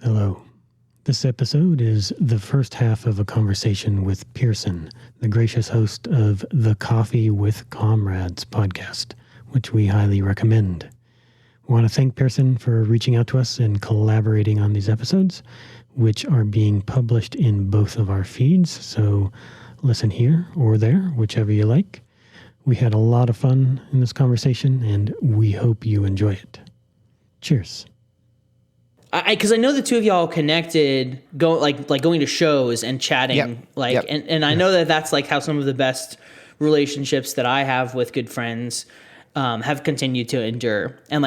Hello. This episode is the first half of a conversation with Pearson, the gracious host of the Coffee with Comrades podcast, which we highly recommend. We want to thank Pearson for reaching out to us and collaborating on these episodes, which are being published in both of our feeds, so listen here or there, whichever you like. We had a lot of fun in this conversation, and we hope you enjoy it. Cheers. Because I know the two of y'all connected, going to shows and chatting, and I know that that's like how some of the best relationships that I have with good friends have continued to endure, and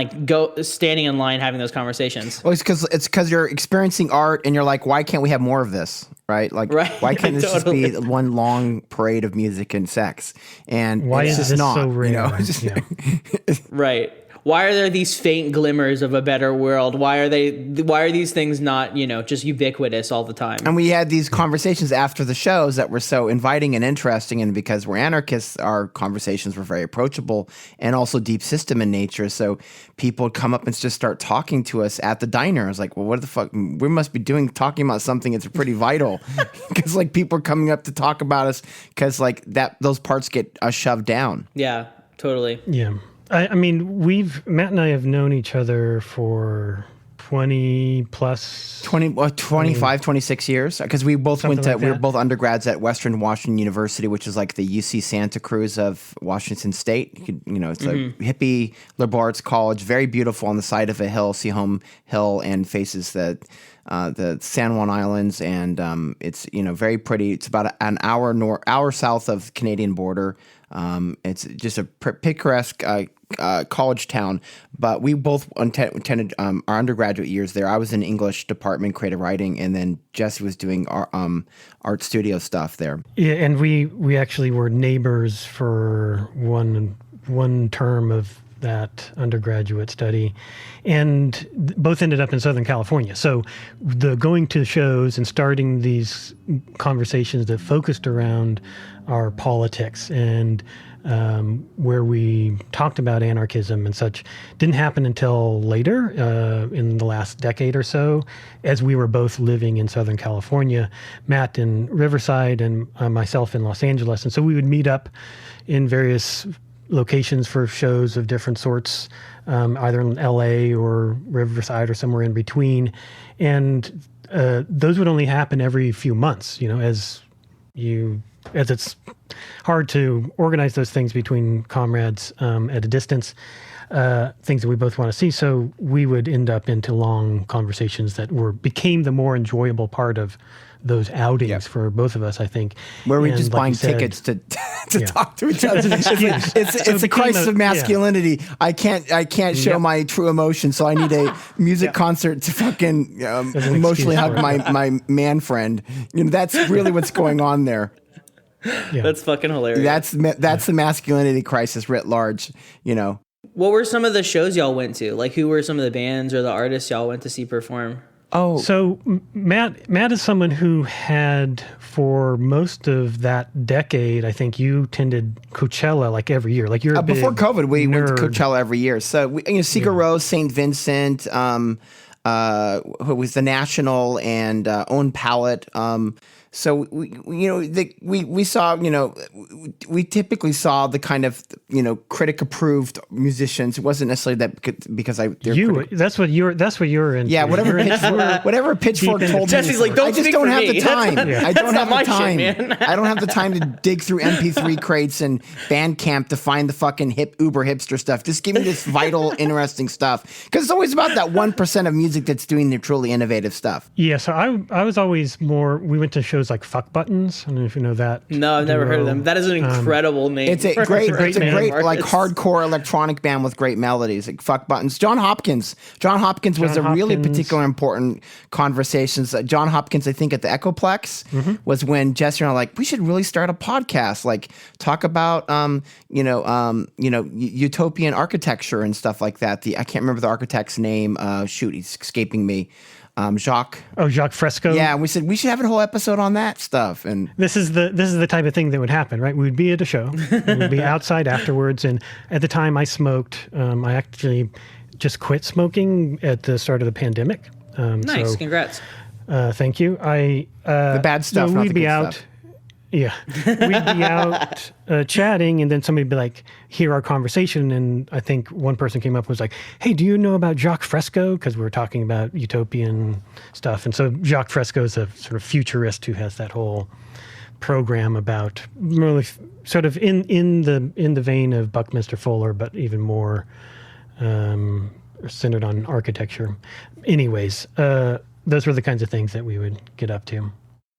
standing in line having those conversations. Well, it's because you're experiencing art and you're like, why can't we have more of this? Right? Why can't this just be one long parade of music and sex? And why is this not so rare? Right. Why are there these faint glimmers of a better world? Why are these things not, just ubiquitous all the time? And we had these conversations after the shows that were so inviting and interesting. And because we're anarchists, our conversations were very approachable and also deep system in nature. So people would come up and just start talking to us at the diner. I was like, well, what the fuck? We must be talking about something that's pretty vital. Because people are coming up to talk about us because those parts get shoved down. Yeah, totally. Yeah. I mean, Matt and I have known each other for 25, 26 years. Because we both we were both undergrads at Western Washington University, which is like the UC Santa Cruz of Washington State. It's a hippie liberal arts college, very beautiful on the side of a hill, Seahome Hill, and faces the San Juan Islands, and it's very pretty. It's about an hour south of the Canadian border. It's just a picturesque college town, but we both attended our undergraduate years there. I was in English department, creative writing, and then Jesse was doing our art studio stuff there. Yeah, and we actually were neighbors for one term of that undergraduate study, and both ended up in Southern California. So the going to shows and starting these conversations that focused around our politics and where we talked about anarchism and such didn't happen until later in the last decade or so, as we were both living in Southern California, Matt in Riverside and myself in Los Angeles. And so we would meet up in various locations for shows of different sorts, either in LA or Riverside or somewhere in between. And those would only happen every few months, as it's hard to organize those things between comrades at a distance, things that we both want to see. So we would end up into long conversations that became the more enjoyable part of those outings for both of us, I think. Where we just buying tickets to talk to each other. It's a crisis of masculinity. I can't show my true emotion, so I need a music concert to fucking emotionally hug my man friend. That's really what's going on there. Yeah. That's fucking hilarious. That's the masculinity crisis writ large, What were some of the shows y'all went to? Who were some of the bands or the artists y'all went to see perform? Oh, so Matt is someone who had, for most of that decade, I think you attended Coachella every year. You're a big before COVID, we went to nerd. Coachella every year. So Sigur Rós, St. Vincent, who was the National, and Own Palette. So we saw, we typically saw the kind of, critic approved musicians. It wasn't necessarily that because that's what you're into. Yeah, whatever Pitchfork told Jesse's me. Don't I just don't have the time. I don't have the time. Man. I don't have the time to dig through MP3 crates and Bandcamp to find the fucking uber hipster stuff. Just give me this vital, interesting stuff. Because it's always about that 1% of music that's doing the truly innovative stuff. Yeah, so I was always more. We went to shows like Fuck Buttons. I don't know if you know that. No, I've never heard of them. That is an incredible name. It's a great hardcore electronic band with great melodies. Fuck Buttons. John Hopkins was a really particular important conversations. John Hopkins, I think at the Echoplex was when Jesse and I were like, we should really start a podcast, talk about utopian architecture and stuff like that. I can't remember the architect's name. He's escaping me. Jacque Fresco. Yeah, we said we should have a whole episode on that stuff. And this is the type of thing that would happen, right? We'd be at a show, we'd be outside afterwards, and at the time I smoked. I actually just quit smoking at the start of the pandemic. Nice, congrats. Thank you. The bad stuff, not we'd the be good out. stuff. Yeah, we'd be out chatting, and then somebody'd be like, hear our conversation, and I think one person came up and was like, hey, do you know about Jacque Fresco? Because we were talking about utopian stuff. And so Jacque Fresco is a sort of futurist who has that whole program about really sort of in the vein of Buckminster Fuller, but even more centered on architecture. Anyways, those were the kinds of things that we would get up to.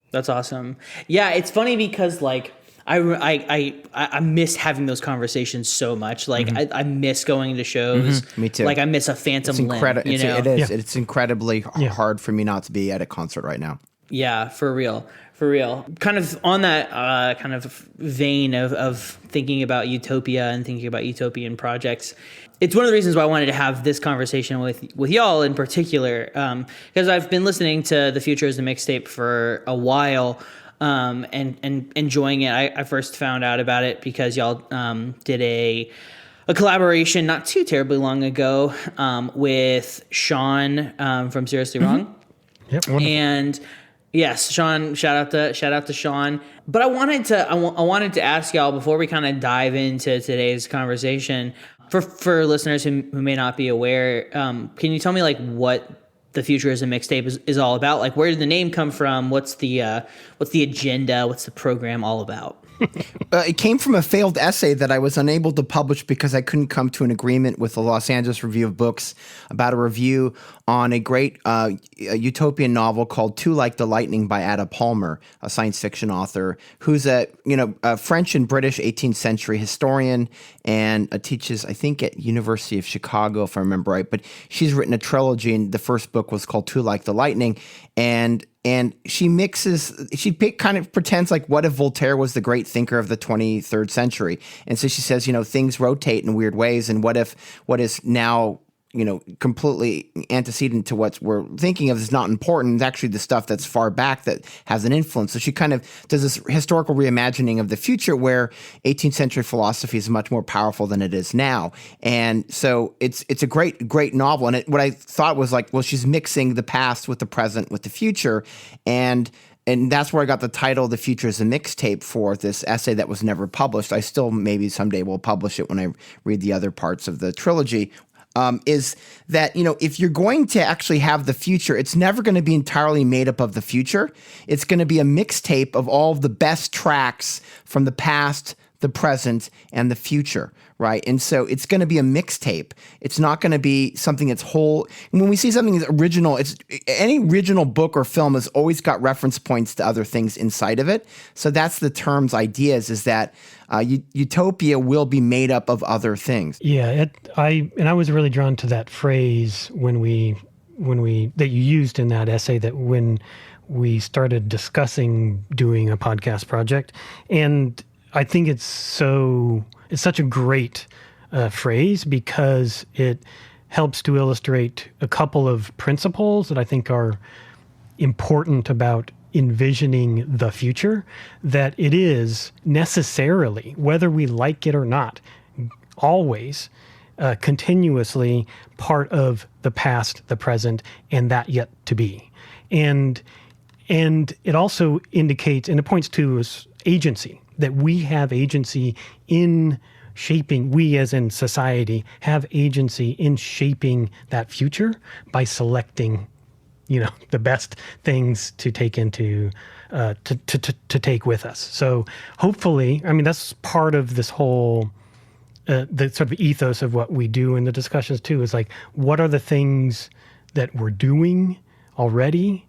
That's awesome. Yeah, it's funny because like I miss having those conversations so much. Like I miss going to shows. Me too. Like I miss a Phantom Limb. You know? It is. Yeah. It's incredibly hard for me not to be at a concert right now. Yeah, for real. Kind of on that kind of vein of thinking about utopia and thinking about utopian projects. It's one of the reasons why I wanted to have this conversation with y'all in particular, because I've been listening to The Future is a Mixtape for a while, and enjoying it. I first found out about it because y'all did a collaboration not too terribly long ago with Sean from Seriously Wrong. Yep, wonderful. And yes, Sean, shout out to Sean. But I wanted to ask y'all before we kind of dive into today's conversation, for listeners who may not be aware, can you tell me like what The Future is a Mixtape is all about? Like, where did the name come from? What's the agenda? What's the program all about? It came from a failed essay that I was unable to publish because I couldn't come to an agreement with the Los Angeles Review of Books about a review on a great utopian novel called Too Like the Lightning by Ada Palmer, a science fiction author who's a French and British 18th century historian and teaches, I think, at University of Chicago, if I remember right. But she's written a trilogy, and the first book was called Too Like the Lightning, and she kind of pretends like, what if Voltaire was the great thinker of the 23rd century? And so she says, things rotate in weird ways. And what is now, completely antecedent to what we're thinking of is not important. It's actually the stuff that's far back that has an influence. So she kind of does this historical reimagining of the future where 18th century philosophy is much more powerful than it is now. And so it's a great novel. And what I thought was like, well, she's mixing the past with the present with the future. And that's where I got the title, The Future is a Mixtape, for this essay that was never published. I still maybe someday will publish it when I read the other parts of the trilogy. Is that, if you're going to actually have the future, it's never going to be entirely made up of the future. It's going to be a mixtape of all of the best tracks from the past, the present, and the future, right? And so it's going to be a mixtape. It's not going to be something that's whole. And when we see something that's original, any original book or film has always got reference points to other things inside of it. So that's the term's ideas, is that utopia will be made up of other things. Yeah, I was really drawn to that phrase when we that you used in that essay, that when we started discussing doing a podcast project. And I think it's such a great phrase because it helps to illustrate a couple of principles that I think are important about envisioning the future, that it is necessarily, whether we like it or not, always continuously part of the past, the present, and that yet to be. And it also indicates, and it points to agency, that we have agency in shaping, we as in society have agency in shaping that future by selecting the best things to take into to take with us. So hopefully, that's part of this whole the sort of ethos of what we do in the discussions too, is like, what are the things that we're doing already?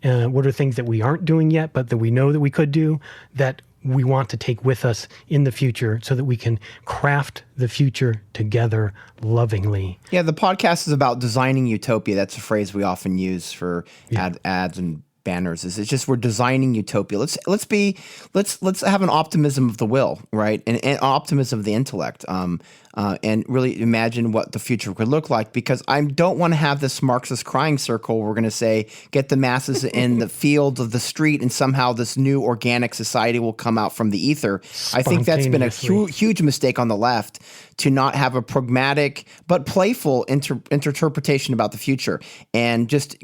What are things that we aren't doing yet, but that we know that we could do, that we want to take with us in the future so that we can craft the future together lovingly. Yeah, the podcast is about designing utopia. That's a phrase we often use for ads and banners is. It's just we're designing utopia. Let's have an optimism of the will, right, and optimism of the intellect, and really imagine what the future could look like. Because I don't want to have this Marxist crying circle. We're going to say get the masses in the field of the street, and somehow this new organic society will come out from the ether. I think that's been a huge mistake on the left, to not have a pragmatic but playful interpretation about the future, and just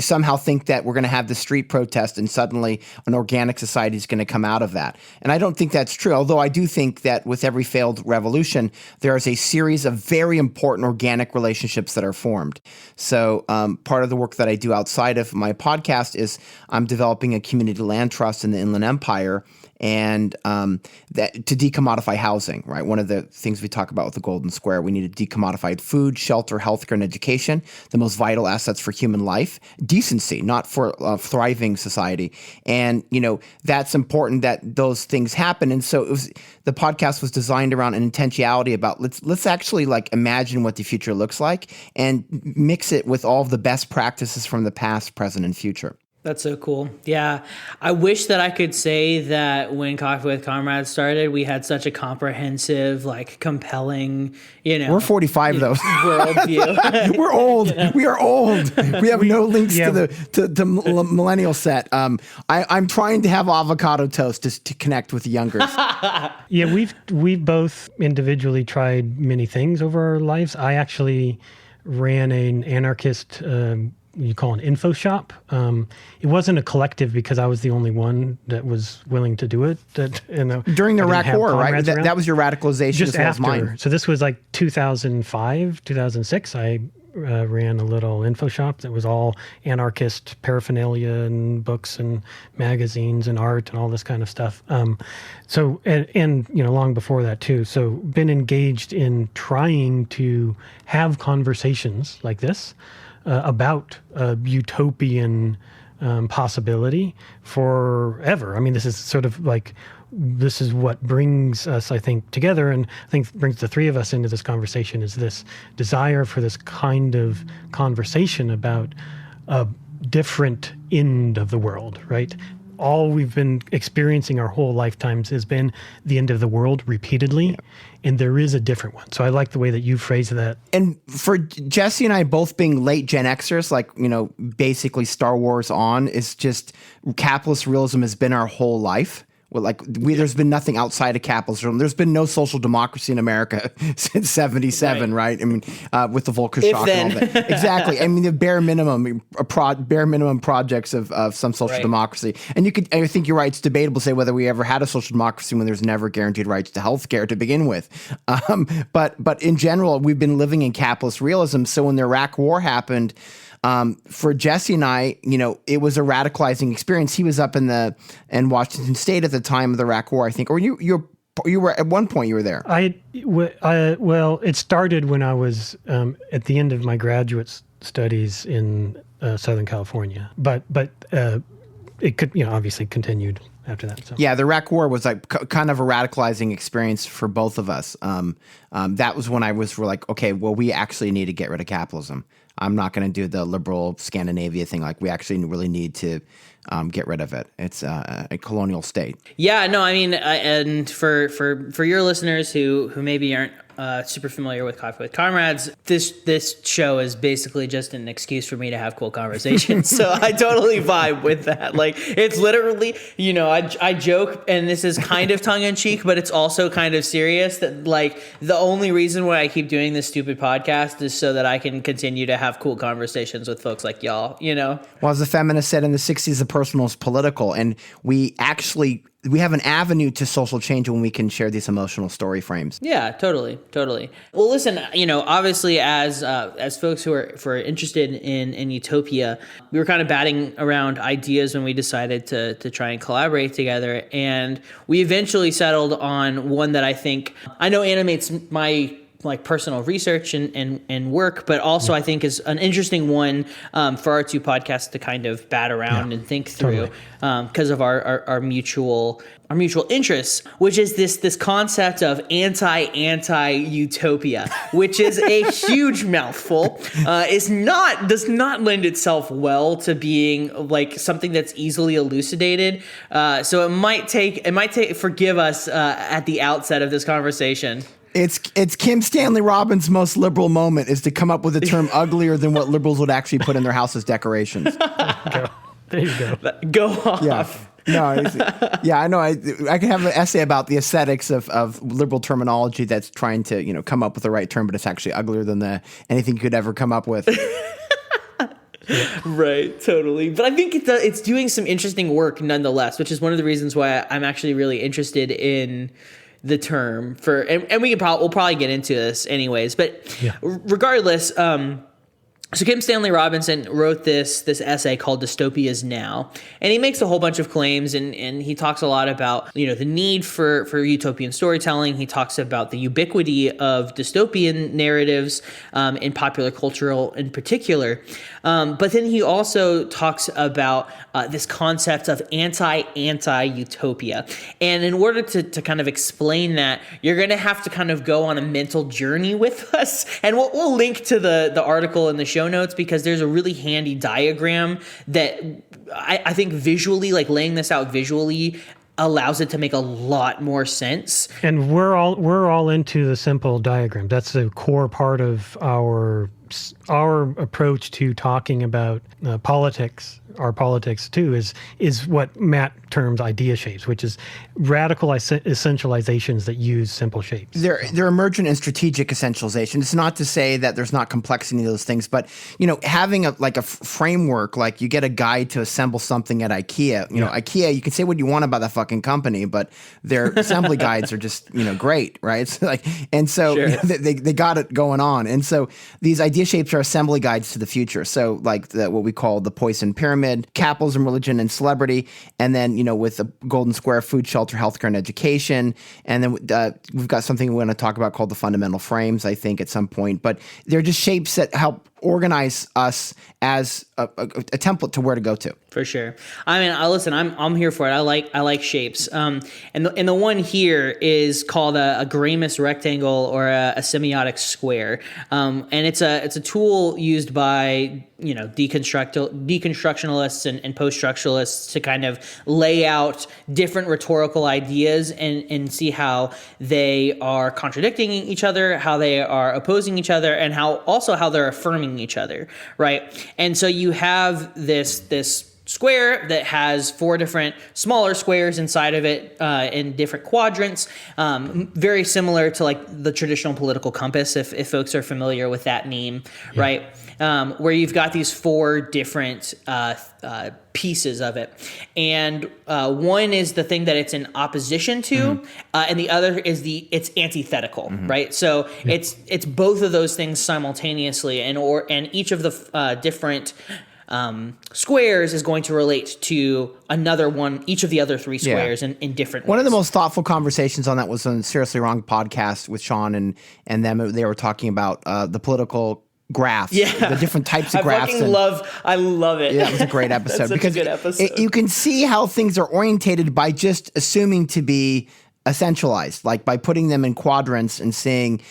somehow think that we're going to have the street protest and suddenly an organic society is going to come out of that. And I don't think that's true, although I do think that with every failed revolution, there is a series of very important organic relationships that are formed. So part of the work that I do outside of my podcast is I'm developing a community land trust in the Inland Empire, and that to decommodify housing, right? One of the things we talk about with the Golden Square, we need to decommodify food, shelter, healthcare, and education, the most vital assets for human life, decency, not for a thriving society. And, that's important that those things happen. And so the podcast was designed around an intentionality about let's actually imagine what the future looks like and mix it with all of the best practices from the past, present, and future. That's so cool. Yeah. I wish that I could say that when Coffee with Comrades started, we had such a comprehensive, compelling, We're 45 though. worldview. We're old. We are old. We have no links to the millennial set. I'm trying to have avocado toast to connect with the youngers. Yeah, we've both individually tried many things over our lives. I actually ran an anarchist you call an info shop. It wasn't a collective because I was the only one that was willing to do it. During the Iraq War, right? That was your radicalization just as well after. as mine. So this was 2005, 2006. I ran a little info shop that was all anarchist paraphernalia and books and magazines and art and all this kind of stuff. So long before that too. So been engaged in trying to have conversations like this about a utopian possibility forever. I mean, this is sort of this is what brings us, I think, together, and I think brings the three of us into this conversation, is this desire for this kind of conversation about a different end of the world, right? All we've been experiencing our whole lifetimes has been the end of the world repeatedly, and there is a different one. So I like the way that you phrase that. And for Jesse and I both being late Gen Xers, basically Star Wars on, is just capitalist realism has been our whole life. Well, there's been nothing outside of capitalism. There's been no social democracy in America since '77, right? I mean, with the Volcker shock and all that. Exactly. I mean, the bare minimum projects of some social democracy. And I think you're right. It's debatable to say whether we ever had a social democracy when there's never guaranteed rights to healthcare to begin with. But in general, we've been living in capitalist realism. So when the Iraq War happened, for Jesse and I, it was a radicalizing experience. He was up in Washington State at the time of the Iraq War, I think, or you were at one point you were there. Well, it started when I was at the end of my graduate studies in Southern California, but it could obviously continued after that. So. Yeah, the Iraq War was kind of a radicalizing experience for both of us. That was when we're like, okay, well, we actually need to get rid of capitalism. I'm not going to do the liberal Scandinavia thing. We actually really need to get rid of it. It's a colonial state. Yeah, no, I mean, and for your listeners who maybe aren't super familiar with Coffee with Comrades, this show is basically just an excuse for me to have cool conversations. So I totally vibe with that. It's literally, I joke, and this is kind of tongue in cheek, but it's also kind of serious, that the only reason why I keep doing this stupid podcast is so that I can continue to have cool conversations with folks like y'all, Well, as the feminist said in the 60s, the personal is political, and we have an avenue to social change when we can share these emotional story frames. Yeah, totally. Well, listen, obviously as folks who are interested in utopia, we were kind of batting around ideas when we decided to try and collaborate together. And we eventually settled on one that I know animates my like personal research and work, but also I think is an interesting one for our two podcasts to kind of bat around and think through because of our mutual interests, which is this concept of anti-anti-utopia, which is a huge mouthful. Does not lend itself well to being like something that's easily elucidated. So it might take forgive us at the outset of this conversation. It's Kim Stanley Robinson's most liberal moment is to come up with a term uglier than what liberals would actually put in their house's decorations. There you go. Go off. Yeah. No, I know. I could have an essay about the aesthetics of liberal terminology that's trying to come up with the right term, but it's actually uglier than anything you could ever come up with. Right, totally. But I think it's doing some interesting work nonetheless, which is one of the reasons why I'm actually really interested in the term and we'll probably get into this anyways. But regardless. So Kim Stanley Robinson wrote this essay called Dystopias Now, and he makes a whole bunch of claims, and he talks a lot about the need for utopian storytelling. He talks about the ubiquity of dystopian narratives in popular culture in particular, but then he also talks about this concept of anti-anti-utopia, and in order to kind of explain that, you're going to have to kind of go on a mental journey with us, and we'll link to the article in the show notes because there's a really handy diagram that I think visually, like laying this out visually, allows it to make a lot more sense. And we're all into the simple diagram. That's a core part of our approach to talking about politics. Our politics too is what Matt terms idea shapes, which is radical essentializations that use simple shapes. They're emergent and strategic essentialization. It's not to say that there's not complexity in those things, but having a framework, like you get a guide to assemble something at IKEA. IKEA, you can say what you want about that fucking company, but their assembly guides are just great, right? It's sure. They got it going on, and so these idea shapes are assembly guides to the future. So like what we call the Poisson pyramid, capitalism, religion, and celebrity, and then with the golden square, food, shelter, healthcare, and education, and then we've got something we want to talk about called the fundamental frames, I think, at some point. But they're just shapes that help organize us as a template to where to go to. For sure. I mean, listen, I'm here for it. I like shapes. And the one here is called a Gramous Rectangle or a semiotic square. And it's a tool used by deconstructionalists and post-structuralists to kind of lay out different rhetorical ideas and see how they are contradicting each other, how they are opposing each other, and how they're affirming each other, right? And so you have this square that has 4 different smaller squares inside of it in different quadrants, very similar to like the traditional political compass, if folks are familiar with that name, right? Where you've got these 4 different pieces of it. And one is the thing that it's in opposition to, and the other is it's antithetical, right? So it's both of those things simultaneously, and each of the different squares is going to relate to another one, each of the other 3 squares in different ways. One of the most thoughtful conversations on that was on Seriously Wrong podcast with Sean and them. They were talking about the political graphs, the different types of graphs. I love it. Yeah, that was a great episode. That's such a good episode. You can see how things are orientated by just assuming to be essentialized, like by putting them in quadrants and seeing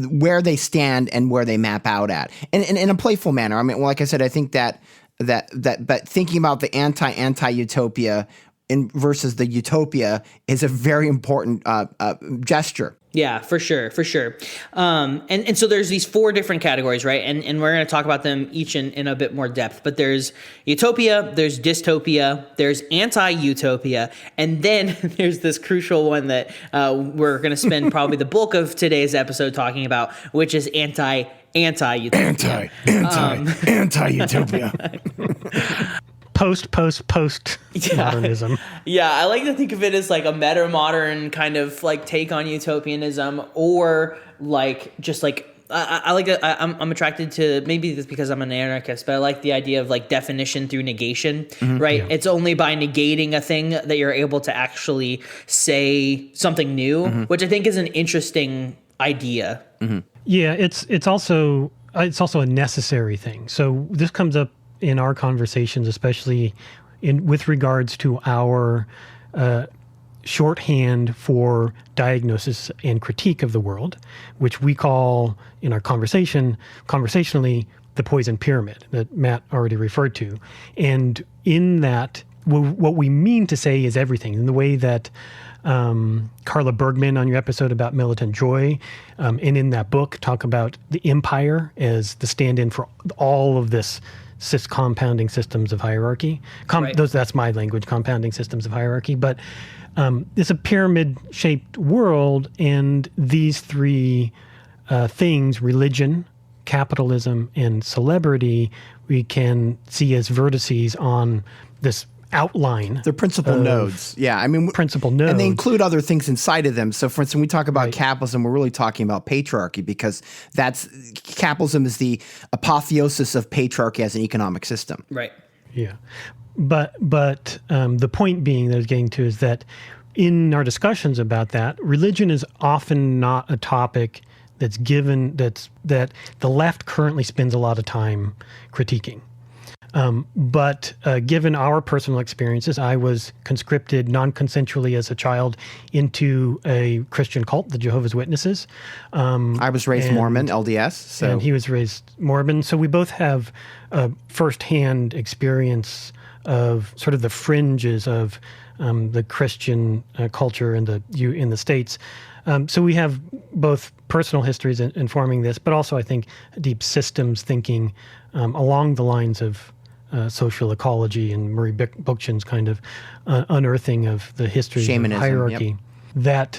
where they stand and where they map out at, and in a playful manner. I mean, like I said, I think that thinking about the anti-anti-utopia versus the utopia is a very important gesture. Yeah, for sure. And so there's these 4 different categories, right? And we're going to talk about them each in a bit more depth. But there's utopia, there's dystopia, there's anti-utopia, and then there's this crucial one that we're going to spend probably the bulk of today's episode talking about, which is anti-utopia. Anti-utopia. Post-modernism. Yeah, I like to think of it as like a meta-modern kind of like take on utopianism, or like just like I like that. I'm attracted to, maybe it's because I'm an anarchist, but I like the idea of like definition through negation, right? Yeah. It's only by negating a thing that you're able to actually say something new, which I think is an interesting idea. Yeah, it's also a necessary thing. So this comes up in our conversations, especially with regards to our shorthand for diagnosis and critique of the world, which we call in our conversationally the poison pyramid that Matt already referred to. And in that, what we mean to say is everything. In the way that Carla Bergman on your episode about militant joy, and in that book talk about the empire as the stand-in for all of this compounding systems of hierarchy. Right. That's my language, compounding systems of hierarchy. But it's a pyramid-shaped world, and these three things, religion, capitalism, and celebrity, we can see as vertices on this outline. They're principal nodes. Yeah, I mean, principal nodes. And they include other things inside of them. So, for instance, when we talk about capitalism, we're really talking about patriarchy, because capitalism is the apotheosis of patriarchy as an economic system. Right. Yeah. But the point being that I was getting to is that in our discussions about that, religion is often not a topic that the left currently spends a lot of time critiquing. But given our personal experiences, I was conscripted non-consensually as a child into a Christian cult, the Jehovah's Witnesses. I was raised Mormon, LDS. And he was raised Mormon. So we both have a firsthand experience of sort of the fringes of the Christian culture in the States. So we have both personal histories informing this, but also I think deep systems thinking along the lines of social ecology and Murray Bookchin's kind of unearthing of the history Shamanism, of hierarchy. Yep.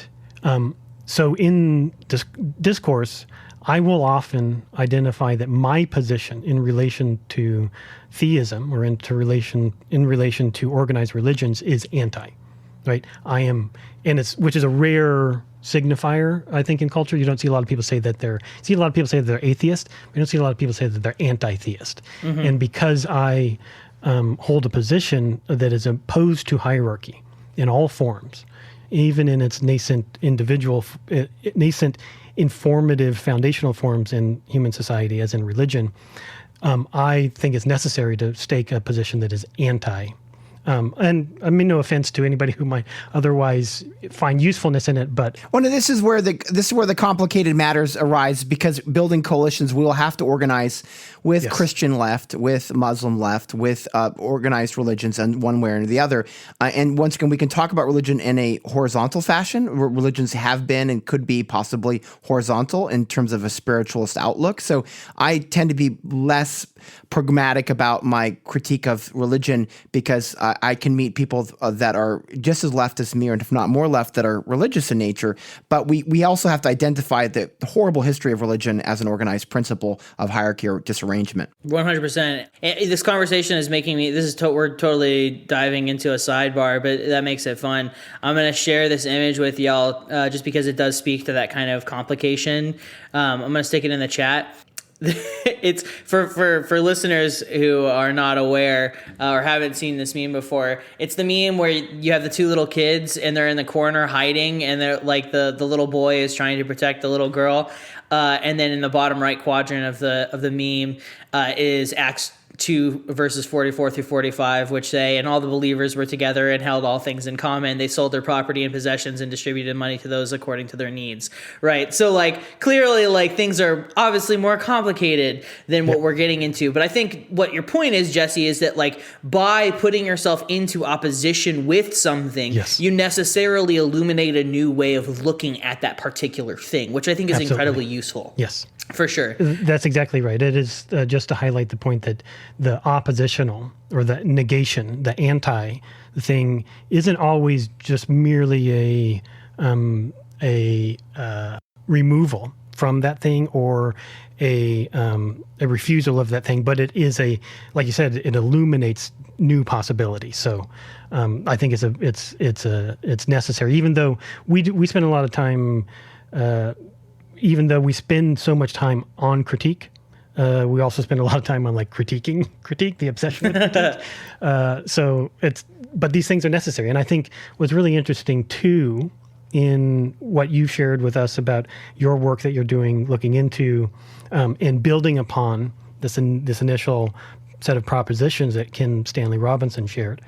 So in this discourse, I will often identify that my position in relation to theism or in relation to organized religions is anti, right? I am, which is a rare signifier, I think, in culture. You don't see a lot of people say that they're atheist. You don't see a lot of people say that they're anti-theist. Mm-hmm. And because I hold a position that is opposed to hierarchy in all forms, even in its nascent informative foundational forms in human society, as in religion, I think it's necessary to stake a position that is anti. And I mean, no offense to anybody who might otherwise find usefulness in it, but this is where the complicated matters arise, because building coalitions, we will have to organize with Christian left, with Muslim left, with organized religions, and one way or the other. And once again, we can talk about religion in a horizontal fashion. Religions have been and could be possibly horizontal in terms of a spiritualist outlook. So I tend to be less pragmatic about my critique of religion, because I can meet people that are just as left as me, or if not more left, that are religious in nature. But we also have to identify the horrible history of religion as an organized principle of hierarchy or disarrangement. 100%. This conversation is making me, we're totally diving into a sidebar, but that makes it fun. I'm going to share this image with y'all just because it does speak to that kind of complication. I'm going to stick it in the chat. It's for listeners who are not aware or haven't seen this meme before. It's the meme where you have the two little kids and they're in the corner hiding, and they're like the little boy is trying to protect the little girl, and then in the bottom right quadrant of the meme is Acts 2 verses 44 through 45, which say, and all the believers were together and held all things in common. They sold their property and possessions and distributed money to those according to their needs. Right. So clearly things are obviously more complicated than what we're getting into. But I think what your point is, Jesse, is that by putting yourself into opposition with something, you necessarily illuminate a new way of looking at that particular thing, which I think is incredibly useful. Yes. For sure. That's exactly right. It is just to highlight the point that the oppositional or the negation, the anti thing, isn't always just merely a removal from that thing or a refusal of that thing, but it is like you said, it illuminates new possibilities. So I think it's necessary, even though we spend a lot of time. Even though we spend so much time on critique, we also spend a lot of time on critique, the obsession with critique. But these things are necessary. And I think what's really interesting too in what you shared with us about your work that you're doing, looking into and building upon this initial set of propositions that Kim Stanley Robinson shared,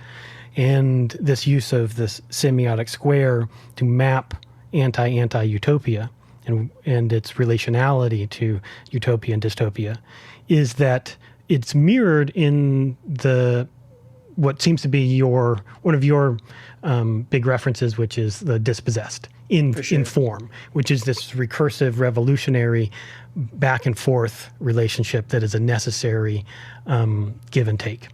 and this use of this semiotic square to map anti-anti-utopia and its relationality to utopia and dystopia, is that it's mirrored in what seems to be one of your big references, which is the dispossessed in form, which is this recursive, revolutionary, back and forth relationship that is a necessary give and take.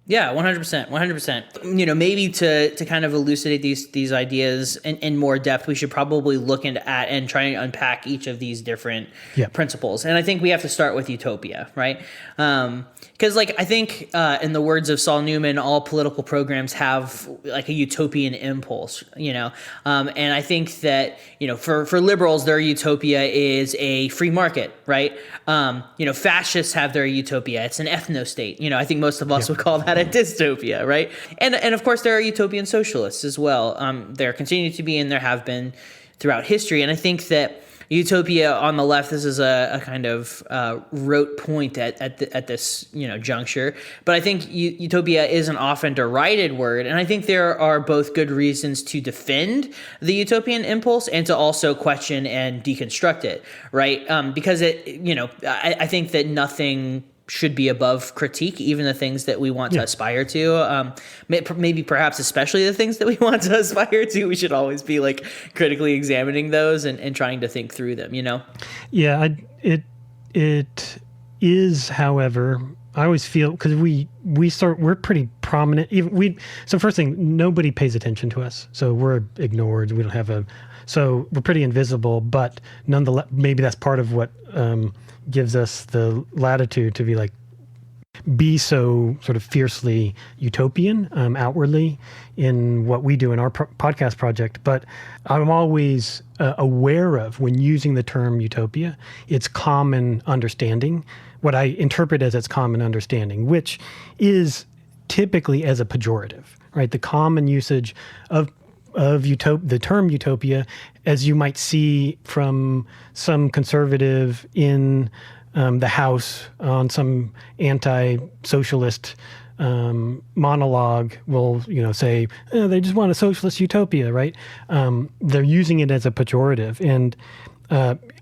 Yeah, 100%, 100%. Maybe to kind of elucidate these ideas in more depth, we should probably look at and try and unpack each of these different principles. And I think we have to start with utopia, right? Because I think in the words of Saul Newman, all political programs have like a utopian impulse, and I think that, for liberals, their utopia is a free market, right? Fascists have their utopia. It's an ethno-state. I think most of us would call that a dystopia, right? And of course, there are utopian socialists as well. There continue to be, and there have been throughout history. And I think that utopia on the left, this is a kind of rote point at this juncture. But I think utopia is an often derided word, and I think there are both good reasons to defend the utopian impulse and to also question and deconstruct it, right? Because I think that nothing should be above critique, even the things that we want to aspire to. Maybe perhaps especially the things that we want to aspire to, we should always be critically examining those and trying to think through them, Yeah, it is, however, I always feel, because we're pretty prominent. So first thing, nobody pays attention to us. So we're ignored. We don't have so we're pretty invisible, but nonetheless, maybe that's part of what gives us the latitude to be so sort of fiercely utopian outwardly in what we do in our podcast project. But I'm always aware of, when using the term utopia, its common understanding, what I interpret as its common understanding, which is typically as a pejorative, right? The common usage of the term utopia, as you might see from some conservative in the House on some anti-socialist monologue, will say they just want a socialist utopia, right? They're using it as a pejorative,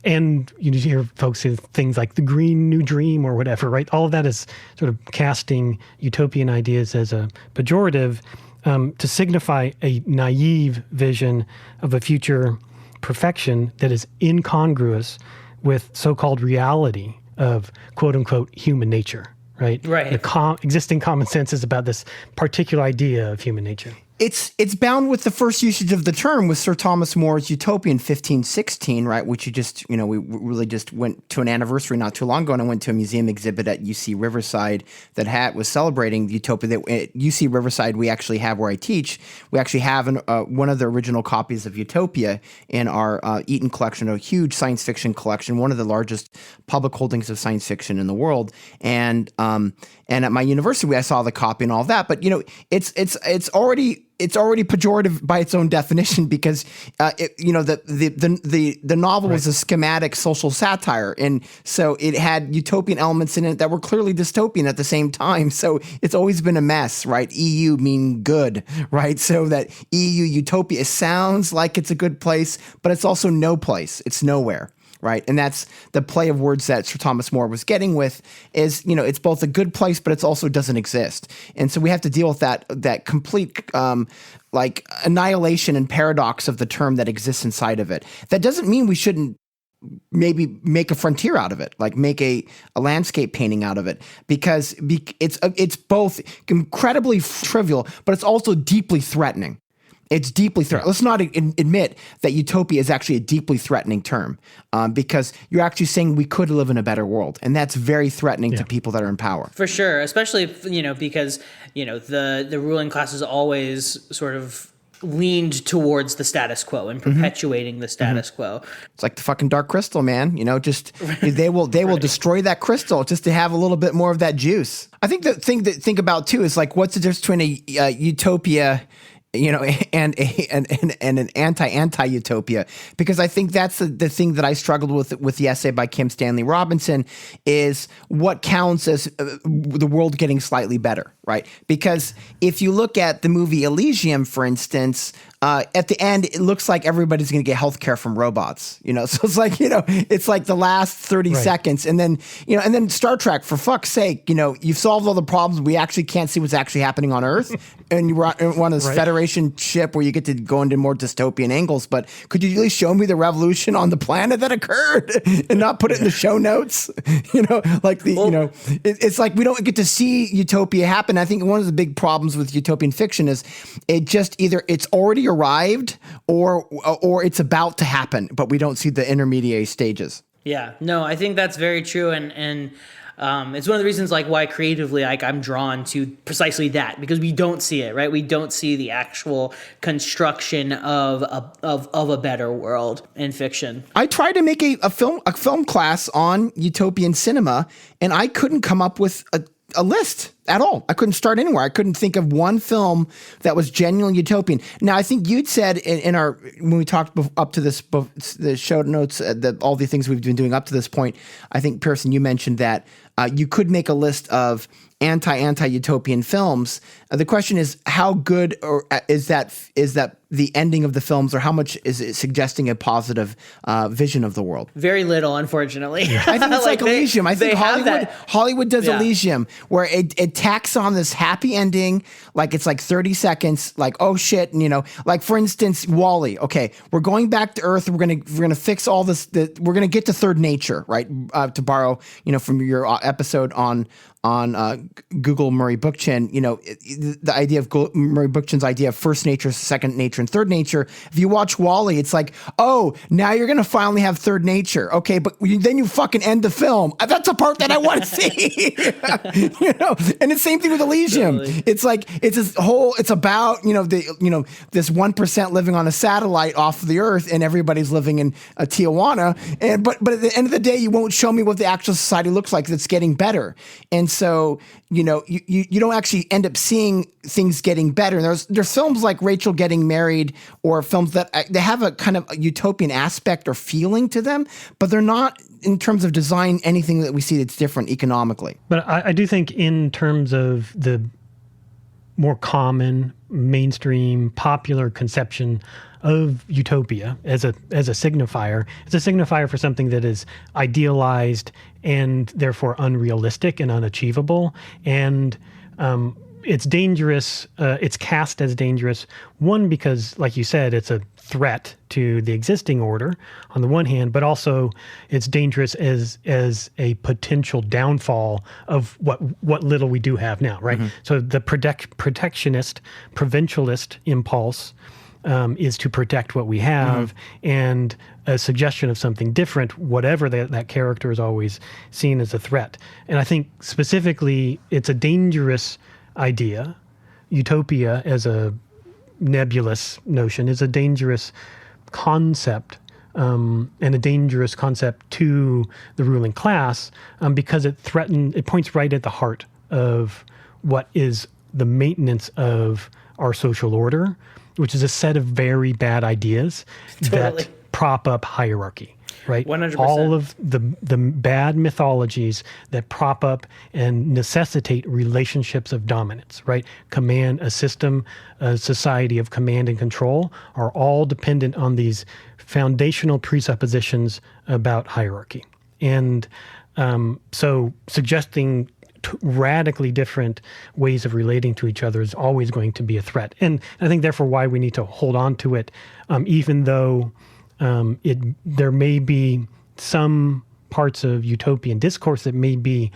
and you hear folks say things like the Green New Dream or whatever, right? All of that is sort of casting utopian ideas as a pejorative. To signify a naive vision of a future perfection that is incongruous with so-called reality of quote-unquote human nature, right? Right. The existing common sense is about this particular idea of human nature. It's bound with the first usage of the term with Sir Thomas More's Utopia in 1516, right? Which we really just went to an anniversary not too long ago, and I went to a museum exhibit at UC Riverside that was celebrating the Utopia. That at UC Riverside, we actually have, where I teach, we actually have one of the original copies of Utopia in our Eaton collection, a huge science fiction collection, one of the largest public holdings of science fiction in the world. And at my university, I saw the copy and all that. But it's already pejorative by its own definition, because the novel was a schematic social satire, and so it had utopian elements in it that were clearly dystopian at the same time. So it's always been a mess, right? EU mean good, right? So that EU utopia sounds like it's a good place, but it's also no place. It's nowhere. Right. And that's the play of words that Sir Thomas More was getting with, is, it's both a good place, but it also doesn't exist. And so we have to deal with that complete annihilation and paradox of the term that exists inside of it. That doesn't mean we shouldn't maybe make a frontier out of it, like make a landscape painting out of it, because it's both incredibly trivial, but it's also deeply threatening. It's deeply threatening. Let's not admit that utopia is actually a deeply threatening term, because you're actually saying we could live in a better world, and that's very threatening to people that are in power. For sure, especially because the ruling class has always sort of leaned towards the status quo and perpetuating the status quo. It's like the fucking Dark Crystal, man. They will destroy that crystal just to have a little bit more of that juice. I think the thing to think about too is what's the difference between a utopia and an anti-anti-utopia, because I think that's the thing that I struggled with the essay by Kim Stanley Robinson is what counts as the world getting slightly better, right? Because if you look at the movie Elysium, for instance, at the end, it looks like everybody's going to get healthcare from robots, so it's like, it's like the last 30 seconds. And then Star Trek, for fuck's sake, you've solved all the problems. We actually can't see what's actually happening on Earth. And you're on this Federation ship where you get to go into more dystopian angles. But could you really show me the revolution on the planet that occurred and not put it in the show notes? It's like we don't get to see utopia happen. I think one of the big problems with utopian fiction is it just either it's already arrived or it's about to happen, but we don't see the intermediate stages. Yeah, no, I think that's very true, and it's one of the reasons why creatively I'm drawn to precisely that, because we don't see it, right? We don't see the actual construction of a better world in fiction. I tried to make a film class on utopian cinema, and I couldn't come up with a list at all. I couldn't start anywhere. I couldn't think of one film that was genuinely utopian. Now, I think you'd said when we talked up to this, the show notes, all the things we've been doing up to this point, I think, Pearson, you mentioned that you could make a list of anti-utopian films. The question is, how good or is that the ending of the films, or how much is it suggesting a positive vision of the world? Very little, unfortunately. I think it's like Elysium. I think Hollywood does Elysium, where it tacks on this happy ending, like it's like 30 seconds, like, oh shit, and like for instance, Wall-E. Okay, we're going back to Earth. We're gonna fix all this. We're gonna get to third nature, right? To borrow, from your episode on Google Murray Bookchin, the idea of Murray Bookchin's idea of first nature, second nature, and third nature. If you watch Wall-E, it's like, oh, now you're going to finally have third nature. Okay, but then you fucking end the film. That's a part that I want to see. And the same thing with Elysium. Totally. It's like, it's about, this 1% living on a satellite off of the Earth and everybody's living in Tijuana. But at the end of the day, you won't show me what the actual society looks like that's getting better. And so, you don't actually end up seeing things getting better. There's films like Rachel Getting Married, or films that they have a kind of a utopian aspect or feeling to them, but they're not, in terms of design, anything that we see that's different economically. But I do think in terms of the more common, mainstream, popular conception of utopia as a signifier. It's a signifier for something that is idealized and therefore unrealistic and unachievable. And it's dangerous. It's cast as dangerous. One, because, like you said, it's a threat to the existing order on the one hand, but also it's dangerous as a potential downfall of what little we do have now, right? Mm-hmm. So the protectionist, provincialist impulse is to protect what we have, and a suggestion of something different, whatever that character is always seen as a threat. And I think specifically it's a dangerous idea. Utopia as a nebulous notion is a dangerous concept, and a dangerous concept to the ruling class, because it points right at the heart of what is the maintenance of our social order, which is a set of very bad ideas that prop up hierarchy, right? 100%. All of the bad mythologies that prop up and necessitate relationships of dominance, right? A system, a society of command and control are all dependent on these foundational presuppositions about hierarchy. And so suggesting radically different ways of relating to each other is always going to be a threat. And I think therefore why we need to hold on to it, even though there may be some parts of utopian discourse that may be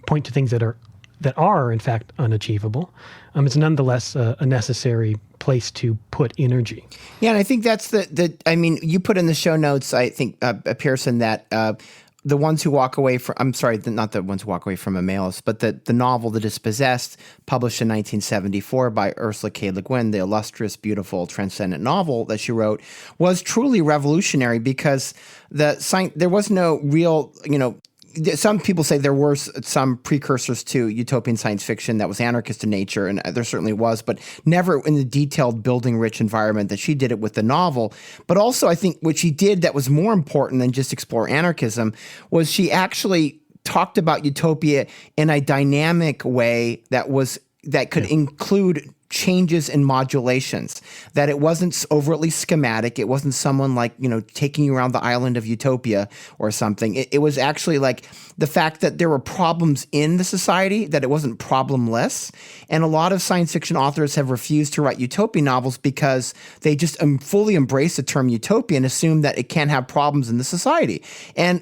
point to things that are in fact unachievable. It's nonetheless a necessary place to put energy. Yeah, and I think that's you put in the show notes, I think, Pearson, that the ones who walk away from, not the ones who walk away from Emmaus, but the novel The Dispossessed, published in 1974 by Ursula K. Le Guin, the illustrious, beautiful, transcendent novel that she wrote, was truly revolutionary because there was no real, some people say there were some precursors to utopian science fiction that was anarchist in nature, and there certainly was, but never in the detailed building-rich environment that she did it with the novel. But also, I think what she did that was more important than just explore anarchism was she actually talked about utopia in a dynamic way that could include changes in modulations, that it wasn't overtly schematic. It wasn't someone like, taking you around the island of utopia or something. It was actually like the fact that there were problems in the society, that it wasn't problemless. And a lot of science fiction authors have refused to write utopian novels because they just fully embrace the term utopia and assume that it can't have problems in the society. And,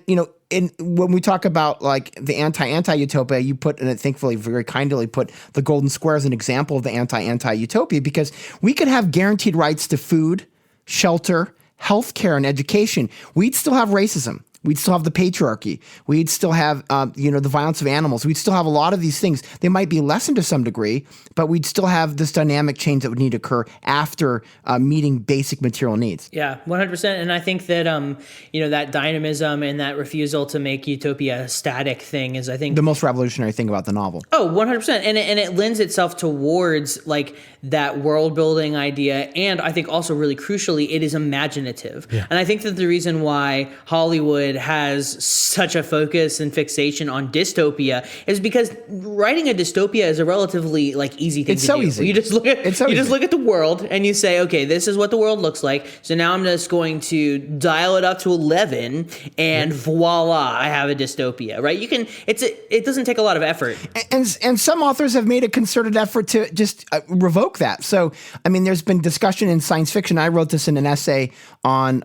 when we talk about like the anti-anti-utopia, you put, and thankfully very kindly put the Golden Square as an example of the anti-anti-utopia, because we could have guaranteed rights to food, shelter, healthcare, and education. We'd still have racism. We'd still have the patriarchy. We'd still have, the violence of animals. We'd still have a lot of these things. They might be lessened to some degree, but we'd still have this dynamic change that would need to occur after meeting basic material needs. Yeah, 100%. And I think that, that dynamism and that refusal to make utopia a static thing is, I think, the most revolutionary thing about the novel. Oh, 100%. And it lends itself towards like that world building idea. And I think also really crucially, it is imaginative. Yeah. And I think that the reason why Hollywood has such a focus and fixation on dystopia is because writing a dystopia is a relatively like easy thing to do. It's so easy. You just look at the world and you say, okay, this is what the world looks like. So now I'm just going to dial it up to 11 and voila, I have a dystopia, right? It doesn't take a lot of effort. And some authors have made a concerted effort to just revoke that. So, I mean, there's been discussion in science fiction. I wrote this in an essay on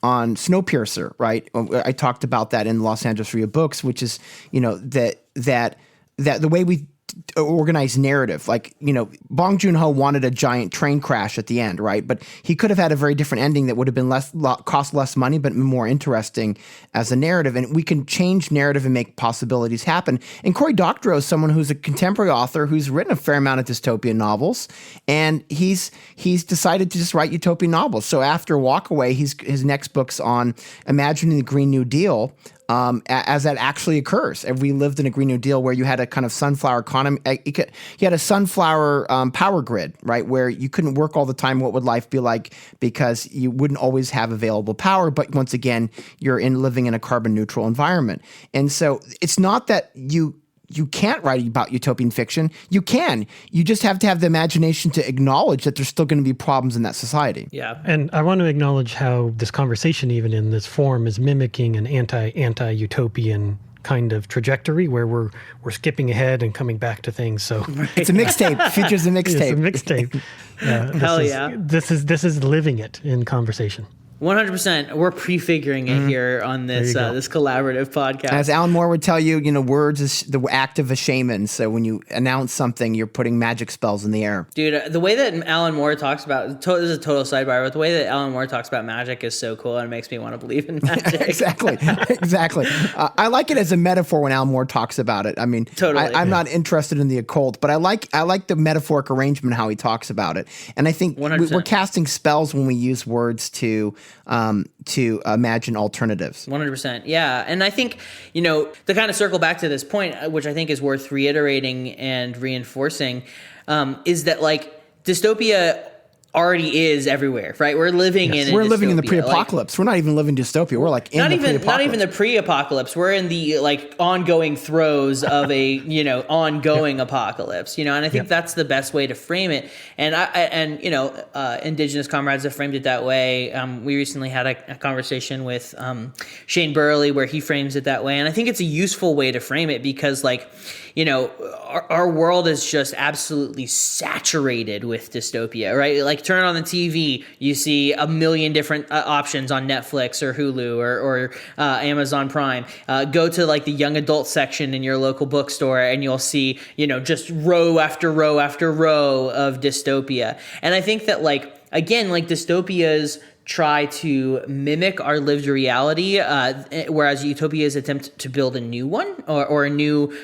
Snowpiercer, right? I talked about that in Los Angeles Review of Books, which is, that the way we organize narrative, like, Bong Joon-ho wanted a giant train crash at the end, right? But he could have had a very different ending that would have been cost less money, but more interesting as a narrative. And we can change narrative and make possibilities happen. And Cory Doctorow is someone who's a contemporary author who's written a fair amount of dystopian novels, and he's decided to just write utopian novels. So after Walkaway, his next book's on imagining the Green New Deal, as that actually occurs. If we lived in a Green New Deal where you had a kind of sunflower economy, you had a sunflower power grid, right, where you couldn't work all the time. What would life be like? Because you wouldn't always have available power. But once again, you're living in a carbon neutral environment. And so it's not that you can't write about utopian fiction. You can. You just have to have the imagination to acknowledge that there's still going to be problems in that society. Yeah. And I want to acknowledge how this conversation, even in this form, is mimicking an anti-utopian kind of trajectory where we're skipping ahead and coming back to things. So it's a mixtape. Features a mixtape. It's a mixtape. Hell yeah. This is living it in conversation. 100%. We're prefiguring it here on this this collaborative podcast. As Alan Moore would tell you, words is the act of a shaman. So when you announce something, you're putting magic spells in the air. Dude, the way that Alan Moore talks about, this is a total sidebar, but the way that Alan Moore talks about magic is so cool and it makes me want to believe in magic. Exactly. I like it as a metaphor when Alan Moore talks about it. I mean, totally. I'm not interested in the occult, but I like the metaphoric arrangement, how he talks about it. And I think we're casting spells when we use words to imagine alternatives. 100%. Yeah. And I think, to kind of circle back to this point, which I think is worth reiterating and reinforcing, is that like dystopia already is everywhere, right? We're living in We're living in the pre-apocalypse. We're not even living dystopia. We're like in the pre-apocalypse. Not even the pre-apocalypse. We're in the like ongoing throes of a, ongoing apocalypse, and I think that's the best way to frame it. And indigenous comrades have framed it that way. We recently had a conversation with Shane Burley where he frames it that way. And I think it's a useful way to frame it because our world is just absolutely saturated with dystopia, right? Like turn on the TV, you see a million different options on Netflix or Hulu or Amazon Prime. Go to like the young adult section in your local bookstore and you'll see, just row after row after row of dystopia. And I think that dystopias try to mimic our lived reality, whereas utopias attempt to build a new one or a new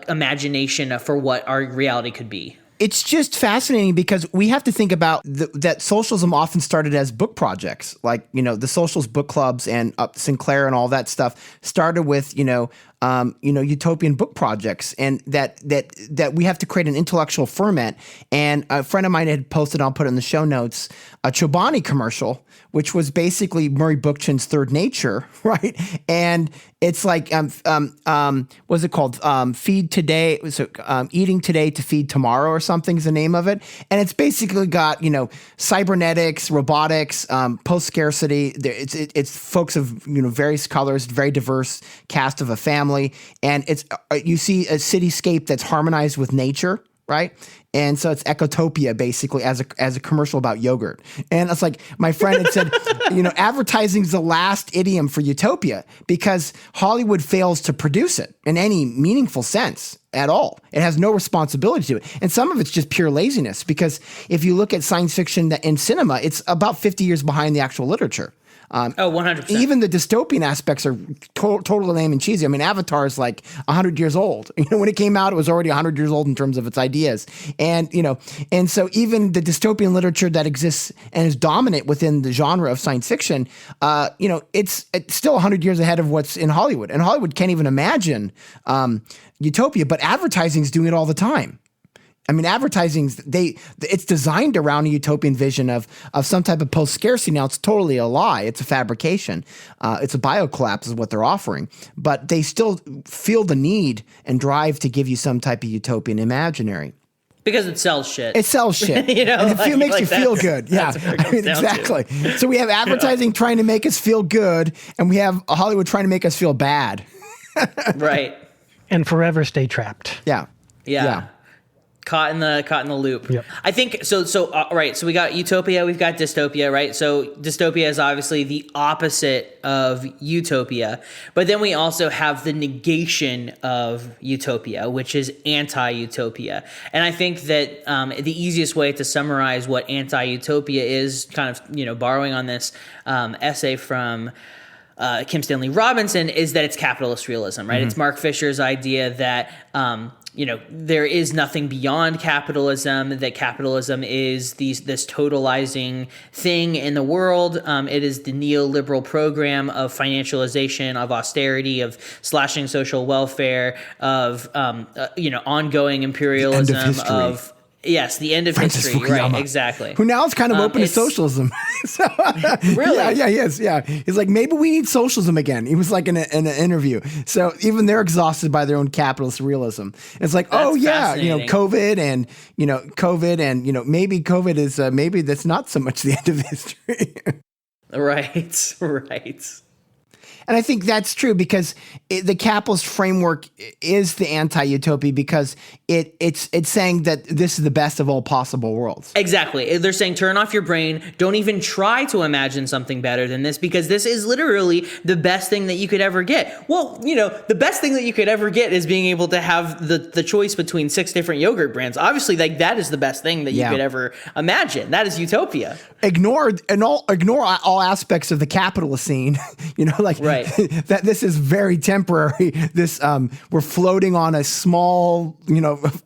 imagination for what our reality could be. It's just fascinating because we have to think about that socialism often started as book projects, like, the socialist book clubs and Sinclair and all that stuff started with, utopian book projects, and that we have to create an intellectual ferment. And a friend of mine had posted, I'll put it in the show notes, a Chobani commercial, which was basically Murray Bookchin's Third Nature, right? And it's like, what's it called? Feed Today, so Eating Today to Feed Tomorrow or something is the name of it. And it's basically got, cybernetics, robotics, post-scarcity. It's folks of, various colors, very diverse cast of a family. And it's you see a cityscape that's harmonized with nature, right? And so it's Ecotopia basically as a commercial about yogurt. And it's like my friend had said, advertising is the last idiom for utopia because Hollywood fails to produce it in any meaningful sense at all. It has no responsibility to it. And some of it's just pure laziness because if you look at science fiction in cinema, it's about 50 years behind the actual literature. 100%. Even the dystopian aspects are totally lame and cheesy. I mean, Avatar is like 100 years old. When it came out, it was already 100 years old in terms of its ideas. And, and so even the dystopian literature that exists and is dominant within the genre of science fiction, it's still 100 years ahead of what's in Hollywood. And Hollywood can't even imagine utopia, but advertising is doing it all the time. I mean, it's designed around a utopian vision of some type of post-scarcity. Now, it's totally a lie. It's a fabrication. It's a biocollapse is what they're offering. But they still feel the need and drive to give you some type of utopian imaginary. Because it sells shit. It sells shit. And it makes you feel good. Yeah, exactly. So we have advertising trying to make us feel good, and we have Hollywood trying to make us feel bad. Right. And forever stay trapped. Yeah. Caught in the loop. Yep. I think so. Right. So we got utopia, we've got dystopia, right? So dystopia is obviously the opposite of utopia, but then we also have the negation of utopia, which is anti-utopia. And I think that the easiest way to summarize what anti-utopia is, kind of borrowing on this essay from Kim Stanley Robinson, is that it's capitalist realism, right? Mm-hmm. It's Mark Fisher's idea that there is nothing beyond capitalism, that capitalism is this totalizing thing in the world. It is the neoliberal program of financialization, of austerity, of slashing social welfare, of ongoing imperialism, of yes, the end of history, Fukuyama. Right? Exactly. Who now is kind of open to socialism. So, really? Yeah, he is. Yeah, he's like, maybe we need socialism again. He was like in an interview. So even they're exhausted by their own capitalist realism. It's like, that's COVID and maybe COVID is maybe that's not so much the end of history. Right. And I think that's true because the capitalist framework is the anti-utopia because it's saying that this is the best of all possible worlds. Exactly. They're saying turn off your brain. Don't even try to imagine something better than this because this is literally the best thing that you could ever get. Well, the best thing that you could ever get is being able to have the choice between 6 different yogurt brands. Obviously, like that is the best thing that you could ever imagine. That is utopia. Ignore all aspects of the Capitalocene. Right. That this is very temporary. This we're floating on a small,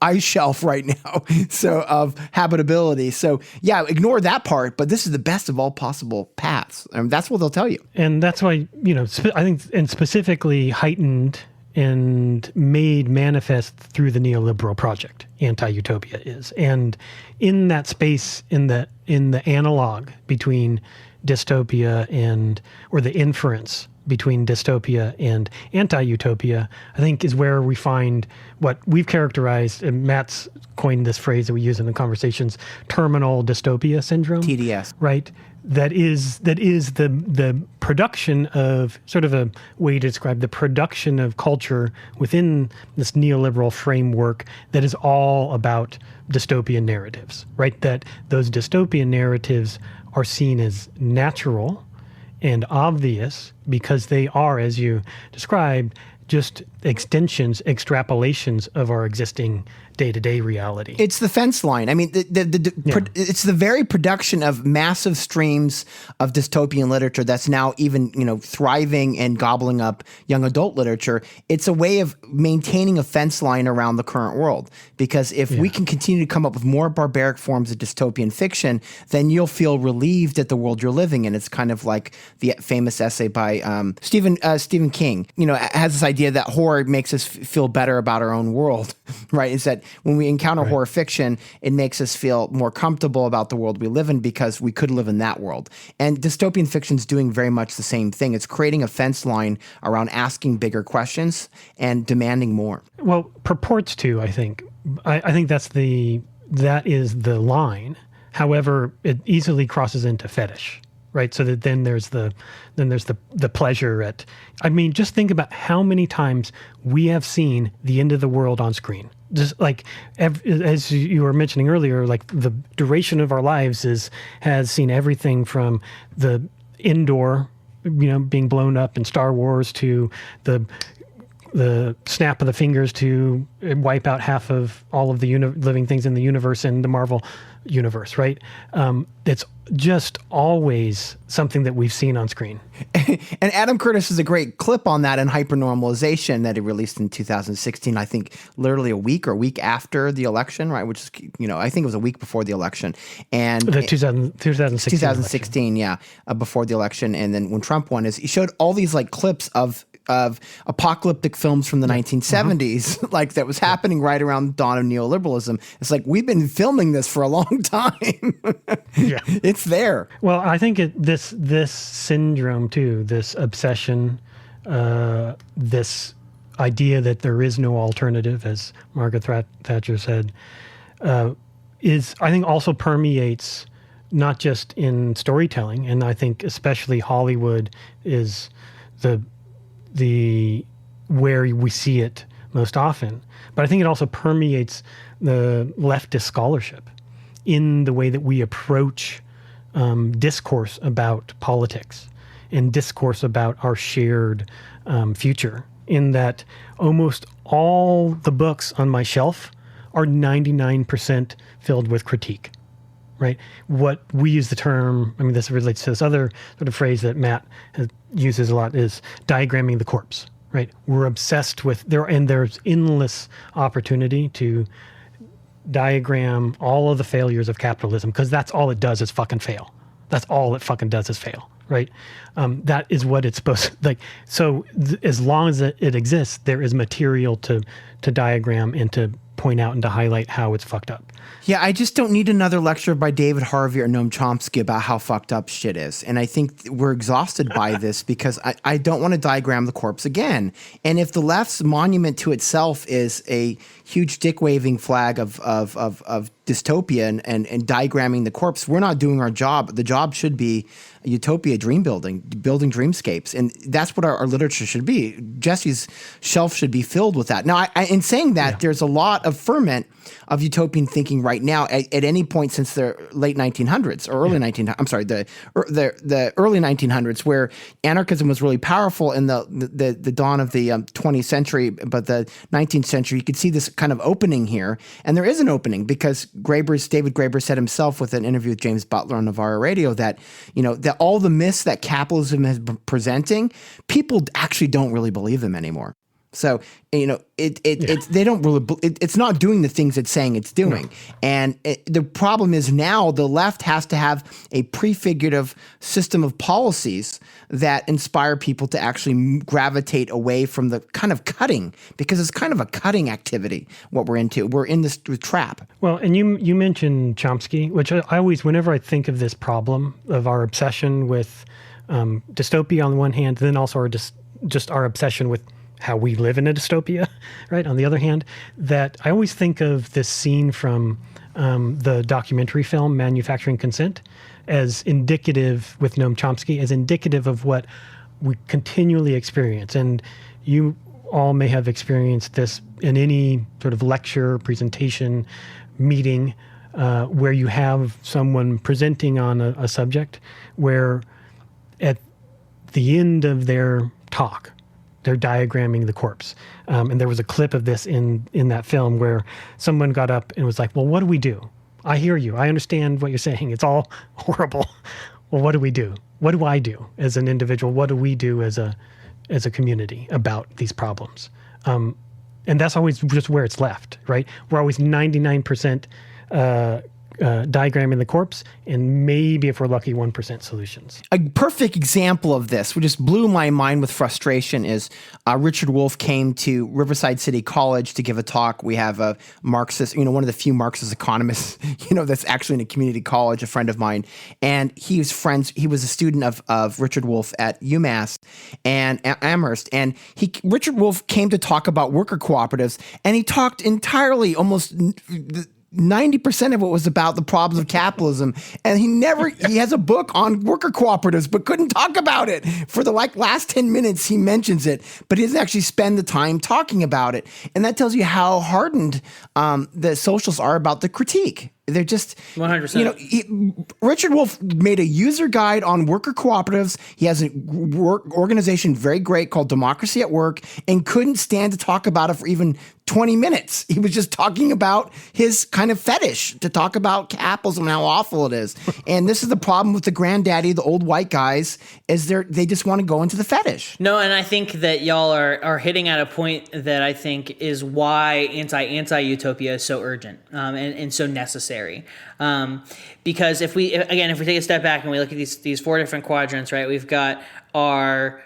ice shelf right now. So of habitability. So yeah, ignore that part. But this is the best of all possible paths. That's what they'll tell you. And that's why I think, and specifically heightened and made manifest through the neoliberal project, Anti-Utopia is. And in that space, in the analog between dystopia or the inference between dystopia and anti-utopia, I think is where we find what we've characterized, and Matt's coined this phrase that we use in the conversations, Terminal Dystopia Syndrome. TDS. Right? That is the production of, sort of a way to describe the production of culture within this neoliberal framework that is all about dystopian narratives, right? That those dystopian narratives are seen as natural and obvious because they are, as you described, just extensions, extrapolations of our existing day-to-day reality. It's the fence line. I mean, it's the very production of massive streams of dystopian literature that's now even, thriving and gobbling up young adult literature. It's a way of maintaining a fence line around the current world. Because if we can continue to come up with more barbaric forms of dystopian fiction, then you'll feel relieved at the world you're living in. It's kind of like the famous essay by Stephen King, has this idea that horror makes us feel better about our own world, right? Is that when we encounter horror fiction, it makes us feel more comfortable about the world we live in because we could live in that world. And dystopian fiction is doing very much the same thing. It's creating a fence line around asking bigger questions and demanding more. Well, purports to, I think. I think that is the line. However, it easily crosses into fetish. Right, so that then there's the pleasure at. I mean, just think about how many times we have seen the end of the world on screen. Just like as you were mentioning earlier, like the duration of our lives has seen everything from the indoor, being blown up in Star Wars to the snap of the fingers to wipe out half of all of the living things in the universe in the Marvel universe, right? It's just always something that we've seen on screen. And Adam Curtis has a great clip on that in Hypernormalization that he released in 2016, I think literally a week after the election, right? Which is, I think it was a week before the election. And the 2016 election. Before the election. And then when Trump won, he showed all these like clips of apocalyptic films from the 1970s, like that was happening right around the dawn of neoliberalism. It's like, we've been filming this for a long time. It's there. Well, I think this syndrome too, this obsession, this idea that there is no alternative, as Margaret Thatcher said, I think also permeates not just in storytelling, and I think especially Hollywood is the where we see it most often. But I think it also permeates the leftist scholarship in the way that we approach discourse about politics and discourse about our shared future, in that almost all the books on my shelf are 99% filled with critique. Right? What we use the term, I mean, this relates to this other sort of phrase that Matt uses a lot, is diagramming the corpse, right? We're obsessed with, there's endless opportunity to diagram all of the failures of capitalism, because that's all it does is fucking fail. That's all it fucking does is fail, right? That is what it's supposed to, like, so as long as it exists, there is material to diagram and to point out and to highlight how it's fucked up. Yeah, I just don't need another lecture by David Harvey or Noam Chomsky about how fucked up shit is. And I think we're exhausted by this because I don't want to diagram the corpse again. And if the left's monument to itself is a huge dick-waving flag of dystopia and diagramming the corpse, we're not doing our job. The job should be utopia, dream building dreamscapes. And that's what our literature should be. Jesse's shelf should be filled with that. Now, in saying that, there's a lot of ferment of utopian thinking right now at any point since the late 1900s or early 1900s. I'm sorry, the early 1900s, where anarchism was really powerful in the dawn of the 20th century, but the 19th century, you could see this kind of opening here. And there is an opening because David Graeber said himself with an interview with James Butler on Navarro Radio that, that all the myths that capitalism has been presenting, people actually don't really believe them anymore. So, they don't really, it's not doing the things it's saying it's doing. No. And the problem is now the left has to have a prefigurative system of policies that inspire people to actually gravitate away from the kind of cutting, because it's kind of a cutting activity, what we're into. We're in this trap. Well, and you mentioned Chomsky, which I always, whenever I think of this problem of our obsession with dystopia on the one hand, then also just our obsession with how we live in a dystopia, right? On the other hand, that I always think of this scene from the documentary film Manufacturing Consent as indicative, with Noam Chomsky, as indicative of what we continually experience. And you all may have experienced this in any sort of lecture, presentation, meeting, where you have someone presenting on a subject where at the end of their talk, They're diagramming the corpse. And there was a clip of this in that film where someone got up and was like, well, what do we do? I hear you. I understand what you're saying. It's all horrible. Well, what do we do? What do I do as an individual? What do we do as a community about these problems? And that's always just where it's left, right? We're always 99% diagramming the corpse, and maybe if we're lucky, 1% solutions. A perfect example of this, which just blew my mind with frustration, is Richard Wolff came to Riverside City College to give a talk. We have a Marxist, one of the few Marxist economists, that's actually in a community college, a friend of mine. And he was a student of Richard Wolff at UMass and Amherst. And Richard Wolff came to talk about worker cooperatives, and he talked entirely, almost 90% of it was about the problems of capitalism. And he has a book on worker cooperatives, but couldn't talk about it. For the last 10 minutes, he mentions it, but he doesn't actually spend the time talking about it. And that tells you how hardened the socialists are about the critique. They're just 100%. Richard Wolff made a user guide on worker cooperatives. He has an organization very great called Democracy at Work, and couldn't stand to talk about it for even 20 minutes. He was just talking about his kind of fetish to talk about capitalism and how awful it is. And this is the problem with the granddaddy, the old white guys, is they just want to go into the fetish. No, and I think that y'all are hitting at a point that I think is why anti-anti-utopia is so urgent and so necessary. Because if we take a step back and we look at these four different quadrants, right? We've got our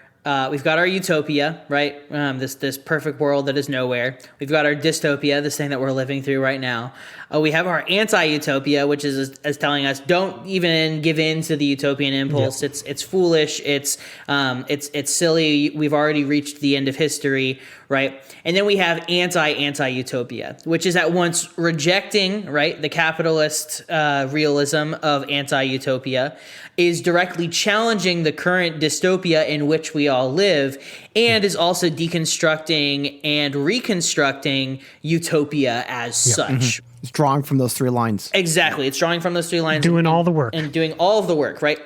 utopia, right? This perfect world that is nowhere. We've got our dystopia, this thing that we're living through right now. We have our anti-utopia, which is telling us don't even give in to the utopian impulse. Yeah. It's foolish. It's silly. We've already reached the end of history, right? And then we have anti-anti-utopia, which is at once rejecting, right, the capitalist realism of anti-utopia, is directly challenging the current dystopia in which we all live, and is also deconstructing and reconstructing utopia as such. Mm-hmm. It's drawing from those three lines. Exactly. It's drawing from those three lines. Doing all the work. And doing all of the work, right?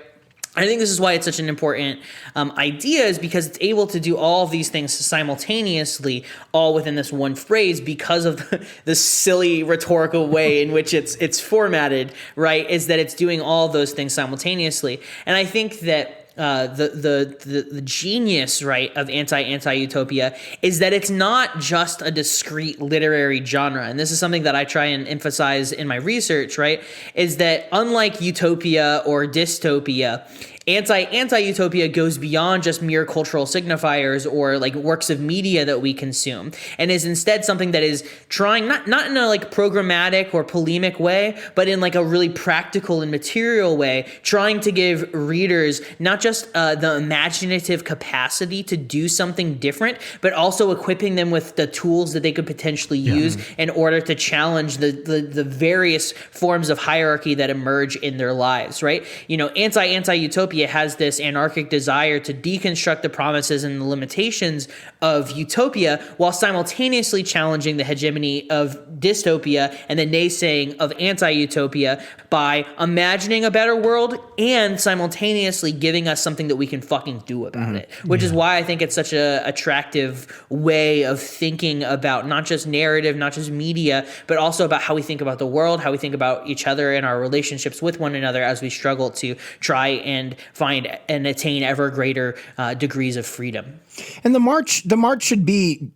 I think this is why it's such an important idea, is because it's able to do all of these things simultaneously, all within this one phrase, because of the silly rhetorical way in which it's formatted, right? Is that it's doing all of those things simultaneously. And I think that the genius, right, of anti-anti-utopia is that it's not just a discrete literary genre. And this is something that I try and emphasize in my research, right, is that unlike utopia or dystopia, anti-utopia goes beyond just mere cultural signifiers or like works of media that we consume, and is instead something that is trying not in a like programmatic or polemic way, but in like a really practical and material way, trying to give readers not just the imaginative capacity to do something different, but also equipping them with the tools that they could potentially use in order to challenge the various forms of hierarchy that emerge in their lives, right? Anti-Anti-Utopia has this anarchic desire to deconstruct the promises and the limitations of utopia while simultaneously challenging the hegemony of dystopia and the naysaying of anti-utopia by imagining a better world and simultaneously giving us something that we can fucking do about it, which is why I think it's such a attractive way of thinking about not just narrative, not just media, but also about how we think about the world, how we think about each other and our relationships with one another as we struggle to try and find and attain ever greater degrees of freedom. And the march should be,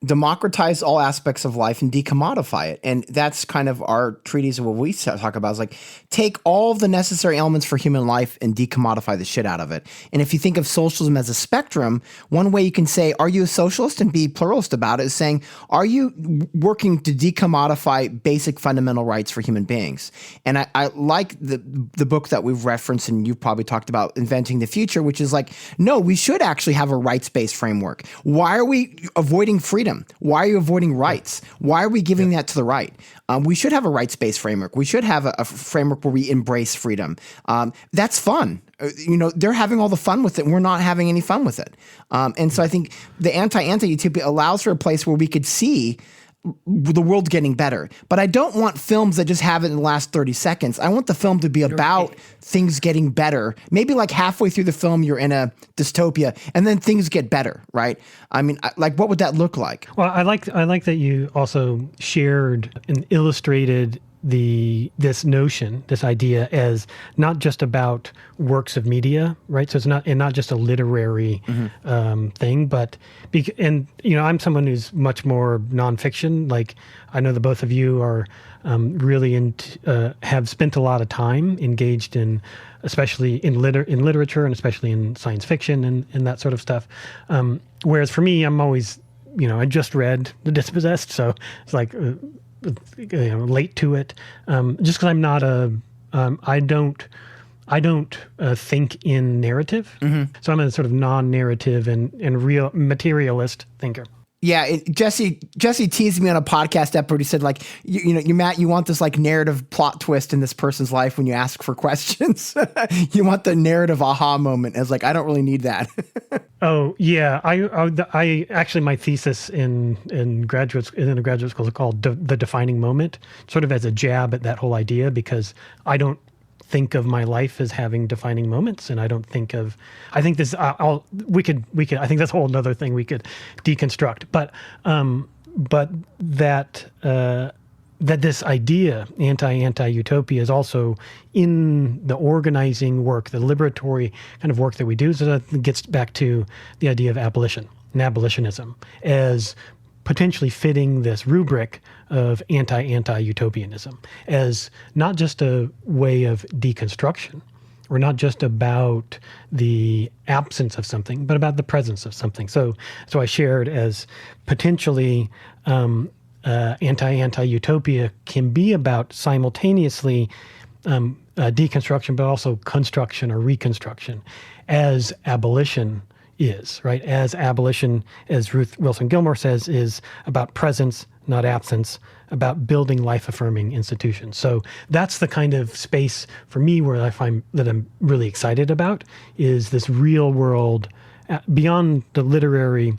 democratize all aspects of life and decommodify it. And that's kind of our treatise of what we talk about, is like, take all of the necessary elements for human life and decommodify the shit out of it. And if you think of socialism as a spectrum, one way you can say, are you a socialist, and be pluralist about it, is saying, are you working to decommodify basic fundamental rights for human beings? And I like the book that we've referenced, and you've probably talked about, Inventing the Future, which is like, no, we should actually have a rights-based framework. Why are we avoiding freedom? Why are you avoiding rights? Why are we giving that to the right? We should have a rights-based framework. We should have a framework where we embrace freedom. That's fun. They're having all the fun with it, and we're not having any fun with it. And so I think the anti-anti-utopia allows for a place where we could see the world's getting better. But I don't want films that just have it in the last 30 seconds. I want the film to be about things getting better. Maybe like halfway through the film, you're in a dystopia, and then things get better, right? I mean, like, what would that look like? Well, I like that you also shared and illustrated this notion, this idea, as not just about works of media, right? So it's not just a literary thing, but I'm someone who's much more nonfiction. Like, I know that both of you are really have spent a lot of time engaged in, especially in literature, and especially in science fiction and that sort of stuff. Whereas for me, I'm always, I just read The Dispossessed, so it's like. Late to it, just because I'm not I don't think in narrative, so I'm a sort of non-narrative and real materialist thinker. Yeah, Jesse teased me on a podcast episode. He said, like, Matt, you want this like narrative plot twist in this person's life when you ask for questions. You want the narrative aha moment. As like, I don't really need that. Oh yeah, I actually, my thesis in a graduate school is called The Defining Moment, sort of as a jab at that whole idea, because I don't think of my life as having defining moments, and I think that's a whole other thing we could deconstruct, but that this idea, anti-anti-utopia, is also in the organizing work, the liberatory kind of work that we do. So that gets back to the idea of abolition and abolitionism as potentially fitting this rubric of anti-anti-utopianism as not just a way of deconstruction, or not just about the absence of something, but about the presence of something. So I shared as potentially anti-anti-utopia can be about simultaneously deconstruction, but also construction or reconstruction, as abolition is, right? As abolition, as Ruth Wilson Gilmore says, is about presence, not absence, about building life-affirming institutions. So that's the kind of space for me where I find that I'm really excited about, is this real world, beyond the literary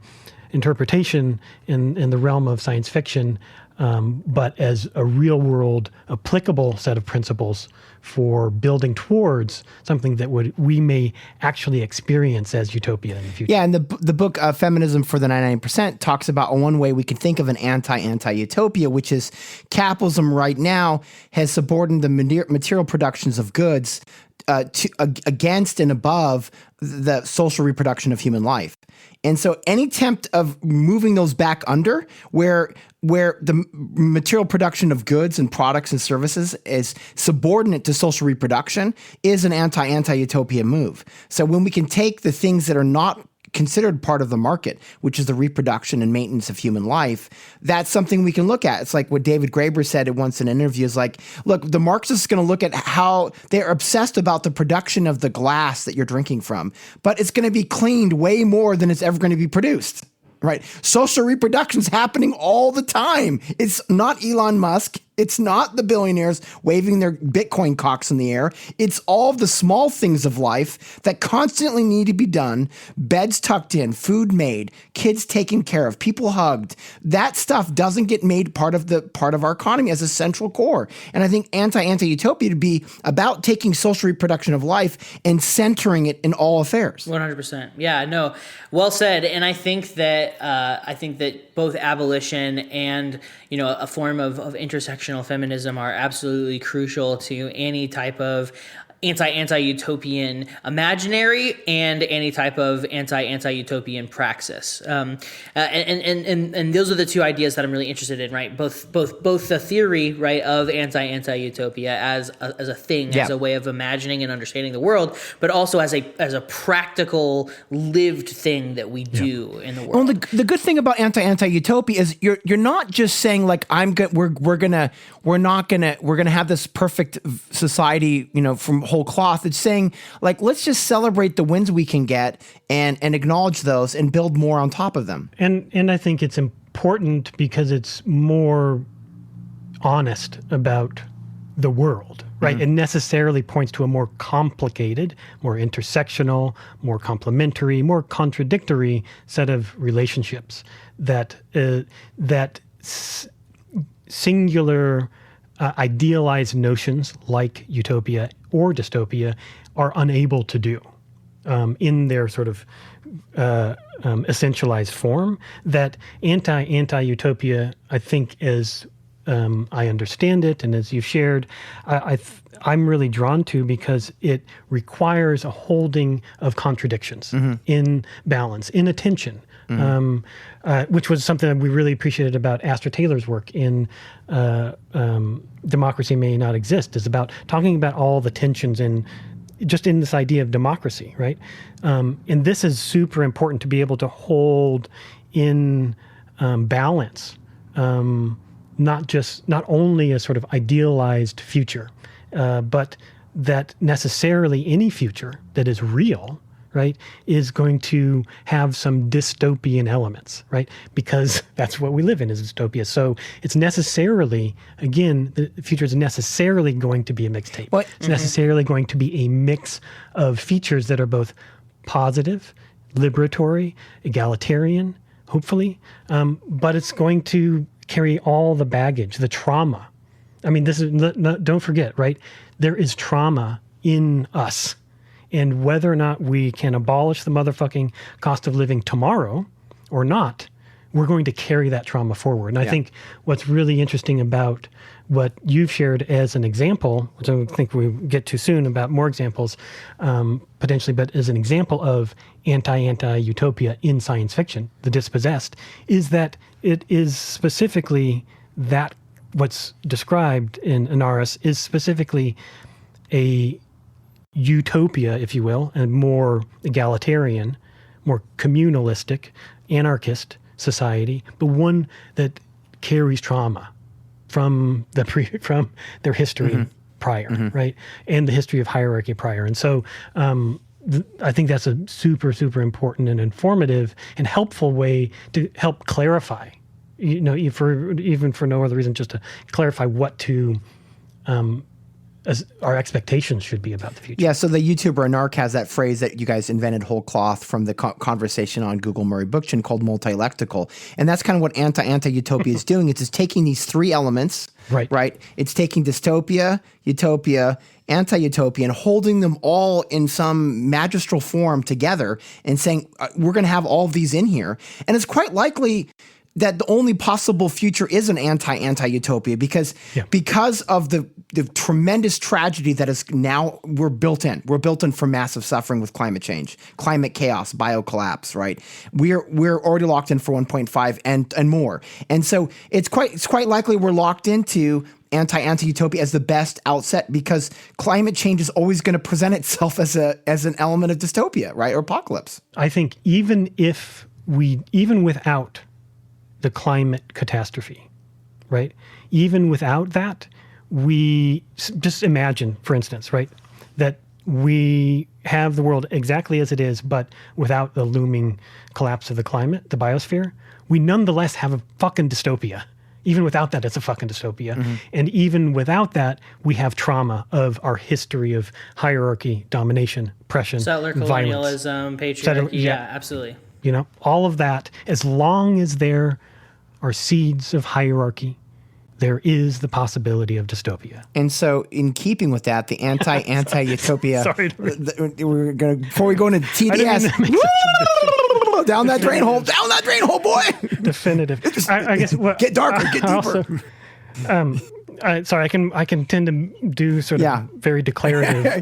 interpretation in the realm of science fiction, but as a real world applicable set of principles for building towards something that we may actually experience as utopia in the future. Yeah, and the book Feminism for the 99% talks about one way we can think of an anti-anti-utopia, which is capitalism right now has subordinated the material productions of goods against and above the social reproduction of human life. And so any attempt of moving those back under, where the material production of goods and products and services is subordinate to social reproduction, is an anti-anti-utopia move. So when we can take the things that are not considered part of the market, which is the reproduction and maintenance of human life, that's something we can look at. It's like what David Graeber said at once in an interview, is like, look, the Marxists are going to look at how they're obsessed about the production of the glass that you're drinking from, but it's going to be cleaned way more than it's ever going to be produced. Right? Social reproduction's happening all the time. It's not Elon Musk. It's not the billionaires waving their Bitcoin cocks in the air. It's all of the small things of life that constantly need to be done. Beds tucked in, food made, kids taken care of, people hugged. That stuff doesn't get made part of our economy as a central core. And I think anti-anti-utopia to be about taking social reproduction of life and centering it in all affairs. 100%. Yeah, no, well said. And I think that both abolition and a form of intersectional feminism are absolutely crucial to any type of anti-utopian imaginary and any type of anti-utopian praxis. And those are the two ideas that I'm really interested in, right? Both the theory, right, of anti-utopia as a thing, as a way of imagining and understanding the world, but also as a practical lived thing that we do in the world. Well, the good thing about anti-utopia is you're not just saying like we're gonna have this perfect society, from whole cloth. It's saying like, let's just celebrate the wins we can get and acknowledge those and build more on top of them. And I think it's important because it's more honest about the world, right? Mm-hmm. It necessarily points to a more complicated, more intersectional, more complementary, more contradictory set of relationships that singular idealized notions like utopia or dystopia are unable to do in their sort of essentialized form. That anti-utopia, I think, as I understand it, and as you've shared, I'm really drawn to because it requires a holding of contradictions in balance, in attention, which was something that we really appreciated about Astor Taylor's work in Democracy May Not Exist, is about talking about all the tensions in just in this idea of democracy, right? And this is super important to be able to hold in balance, not only a sort of idealized future, but that necessarily any future that is real, right, is going to have some dystopian elements, right? Because that's what we live in, is dystopia. So it's necessarily, again, the future is necessarily going to be a mixtape. It's necessarily going to be a mix of features that are both positive, liberatory, egalitarian, hopefully, but it's going to carry all the baggage, the trauma. I mean, this is don't forget, right? There is trauma in us. And whether or not we can abolish the motherfucking cost of living tomorrow or not, we're going to carry that trauma forward. And I think what's really interesting about what you've shared as an example, which I think we get to soon about more examples potentially, but as an example of anti-anti-utopia in science fiction, the dispossessed, is that it is specifically that what's described in Anaris is specifically a utopia, if you will, and more egalitarian, more communalistic, anarchist society, but one that carries trauma from from their history prior, right, and the history of hierarchy prior. And so I think that's a super, super important and informative and helpful way to help clarify, even for no other reason, just to clarify what to as our expectations should be about the future. Yeah, so the YouTuber Anarch has that phrase that you guys invented whole cloth from the conversation on Google Murray Bookchin called multilectical. And that's kind of what Anti-Anti-Utopia is doing. It's just taking these three elements, right? It's taking dystopia, utopia, anti-utopia, and holding them all in some magistral form together and saying, we're going to have all of these in here. And it's quite likely that the only possible future is an anti-anti-utopia because of the tremendous tragedy that is now we're built in. We're built in for massive suffering with climate change, climate chaos, bio-collapse, right? We're already locked in for 1.5 and more. And so it's quite likely we're locked into anti-anti-utopia as the best outset because climate change is always going to present itself as an element of dystopia, right? Or apocalypse. I think even without the climate catastrophe, right? Even without that, we just imagine, for instance, right, that we have the world exactly as it is, but without the looming collapse of the climate, the biosphere, we nonetheless have a fucking dystopia. Even without that, it's a fucking dystopia. And even without that, we have trauma of our history of hierarchy, domination, oppression, settler colonialism, patriarchy. Yeah, absolutely. All of that, as long as there are seeds of hierarchy, there is the possibility of dystopia. And so, in keeping with that, the anti-anti-utopia. Sorry, we're gonna before we go into TDS. Down that drain hole, boy. Definitive. I guess get darker, get deeper. Sorry, I can tend to do sort of very declarative. I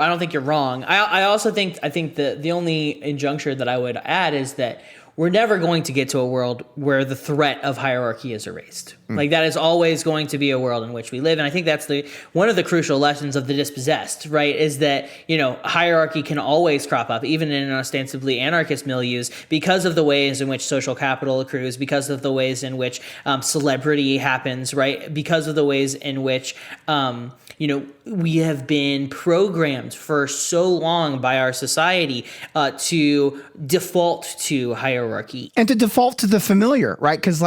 don't think you're wrong. I also think the only injuncture that I would add is that we're never going to get to a world where the threat of hierarchy is erased. Like that is always going to be a world in which we live. And I think that's one of the crucial lessons of the dispossessed, right? Is that, hierarchy can always crop up, even in ostensibly anarchist milieus, because of the ways in which social capital accrues, because of the ways in which celebrity happens, right? Because of the ways in which, we have been programmed for so long by our society to default to hierarchy and to default to the familiar, right? Because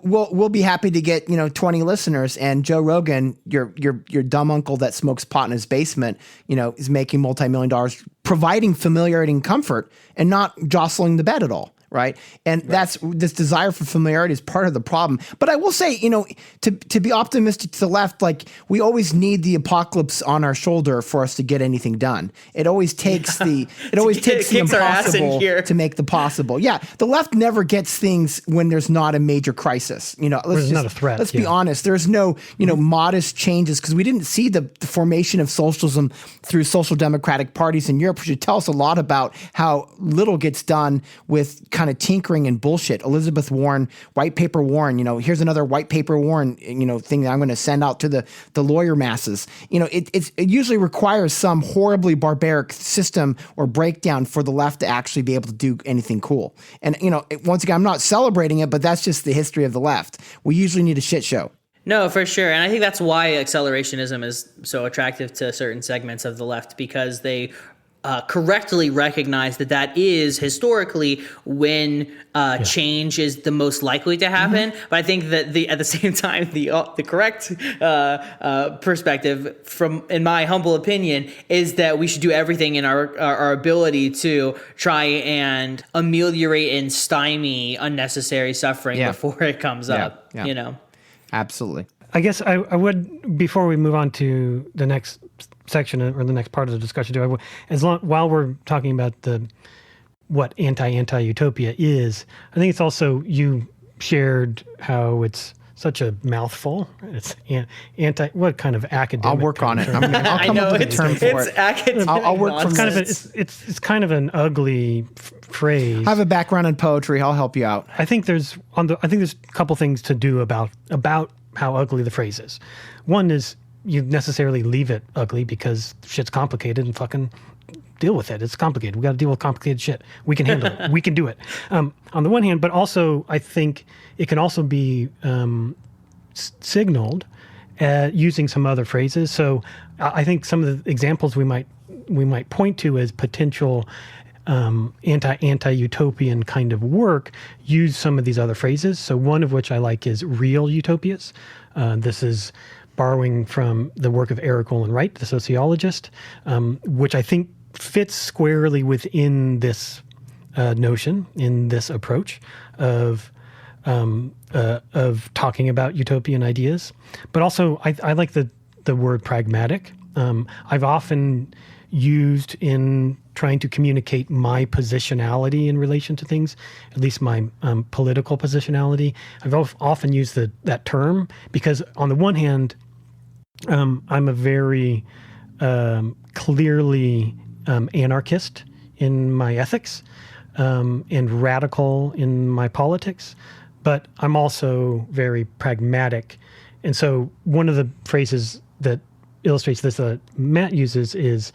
we'll be happy to get 20 listeners, and Joe Rogan, your dumb uncle that smokes pot in his basement, is making multi-million dollars, providing familiarity and comfort, and not jostling the bed at all. right? And that's this desire for familiarity is part of the problem. But I will say, to be optimistic to the left, like we always need the apocalypse on our shoulder for us to get anything done. It always takes the impossible to make the possible. Yeah, the left never gets things when there's not a major crisis. There's not a threat. Let's be honest. There's no modest changes because we didn't see the formation of socialism through social democratic parties in Europe, which should tell us a lot about how little gets done with kind of tinkering and bullshit. Elizabeth Warren, White Paper Warren, here's another White Paper Warren, thing that I'm going to send out to the lawyer masses. It usually requires some horribly barbaric system or breakdown for the left to actually be able to do anything cool. And, once again, I'm not celebrating it, but that's just the history of the left. We usually need a shit show. No, for sure. And I think that's why accelerationism is so attractive to certain segments of the left, because they correctly recognize that is historically when change is the most likely to happen. But I think that at the same time, the correct perspective, in my humble opinion, is that we should do everything in our ability to try and ameliorate and stymie unnecessary suffering before it comes up. Yeah. Absolutely. I guess I would, before we move on to the next section or the next part of the discussion, while we're talking about what anti-anti-utopia is, I think it's also, you shared how it's such a mouthful. It's what kind of academic? I'll work on it. I'll come up with a term for it. I'll work from it's kind of an ugly phrase. I have a background in poetry. I'll help you out. I think there's a couple things to do about how ugly the phrase is. One is you necessarily leave it ugly because shit's complicated and fucking deal with it. It's complicated. We got to deal with complicated shit. We can handle it. We can do it. On the one hand, but also I think it can also be signaled using some other phrases. So I think some of the examples we might point to as potential anti-utopian kind of work use some of these other phrases. So one of which I like is real utopias. This is borrowing from the work of Eric Olin Wright, the sociologist, which I think fits squarely within this notion, in this approach of talking about utopian ideas. But also, I like the word pragmatic. I've often used in trying to communicate my positionality in relation to things, at least my political positionality. I've often used that term because, on the one hand, I'm a very clearly anarchist in my ethics and radical in my politics, but I'm also very pragmatic. And so one of the phrases that illustrates this that Matt uses is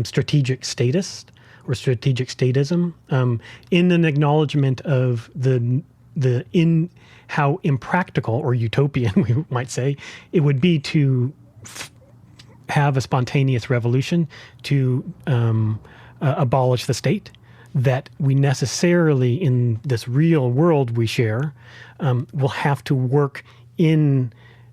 strategic statist or strategic statism, in an acknowledgement of in how impractical or utopian, we might say, it would be to have a spontaneous revolution to abolish the state, that we necessarily, in this real world we share, will have to work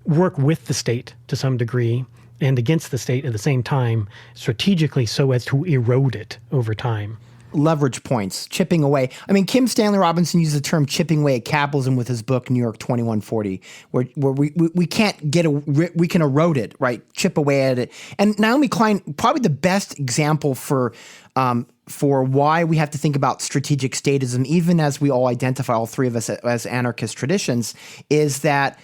with the state to some degree and against the state at the same time, strategically, so as to erode it over time. Leverage points, chipping away. I mean, Kim Stanley Robinson used the term chipping away at capitalism with his book, New York 2140, where we can't we can erode it, right? Chip away at it. And Naomi Klein, probably the best example for why we have to think about strategic statism, even as we all identify, all three of us, as anarchist traditions, is that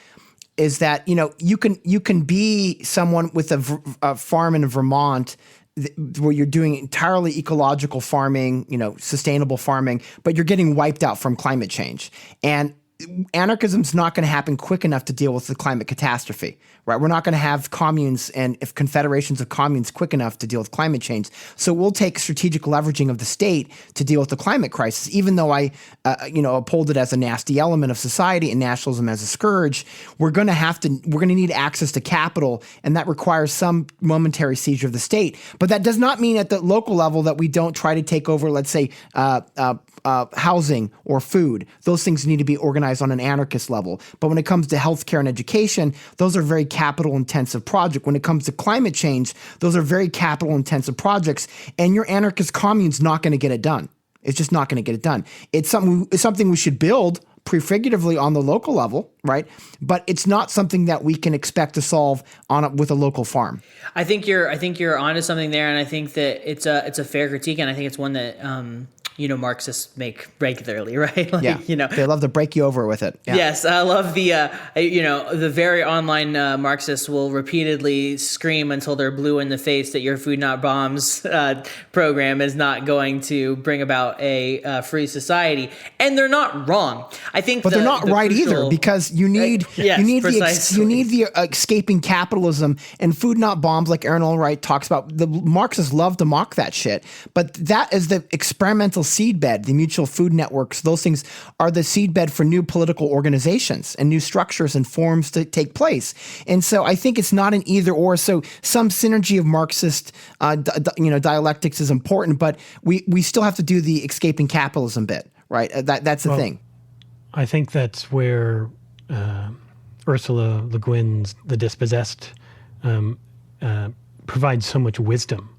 you can be someone with a farm in Vermont where you're doing entirely ecological farming, sustainable farming, but you're getting wiped out from climate change. And anarchism's not going to happen quick enough to deal with the climate catastrophe, right? We're not going to have communes and if confederations of communes quick enough to deal with climate change. So we'll take strategic leveraging of the state to deal with the climate crisis, even though I, uphold it as a nasty element of society and nationalism as a scourge. We're going to need access to capital, and that requires some momentary seizure of the state. But that does not mean at the local level that we don't try to take over, let's say, housing or food. Those things need to be organized on an anarchist level. But when it comes to healthcare and education, those are very capital-intensive projects. When it comes to climate change, those are very capital-intensive projects, and your anarchist commune's not going to get it done. It's just not going to get it done. It's something we should build prefiguratively on the local level, right? But it's not something that we can expect to solve with a local farm. I think you're onto something there, and I think that it's a fair critique, and I think it's one that Marxists make regularly, right? They love to break you over with it. Yeah. Yes, I love the very online Marxists will repeatedly scream until they're blue in the face that your Food Not Bombs program is not going to bring about a free society, and they're not wrong. I think, but they're not right either, because you need the escaping capitalism and Food Not Bombs, like Aaron Allwright talks about. The Marxists love to mock that shit, but that is the experimental seedbed. The mutual food networks, those things are the seedbed for new political organizations and new structures and forms to take place. And so I think it's not an either or. So some synergy of Marxist, dialectics is important, but we still have to do the escaping capitalism bit, right? That's the thing. I think that's where Ursula Le Guin's The Dispossessed provides so much wisdom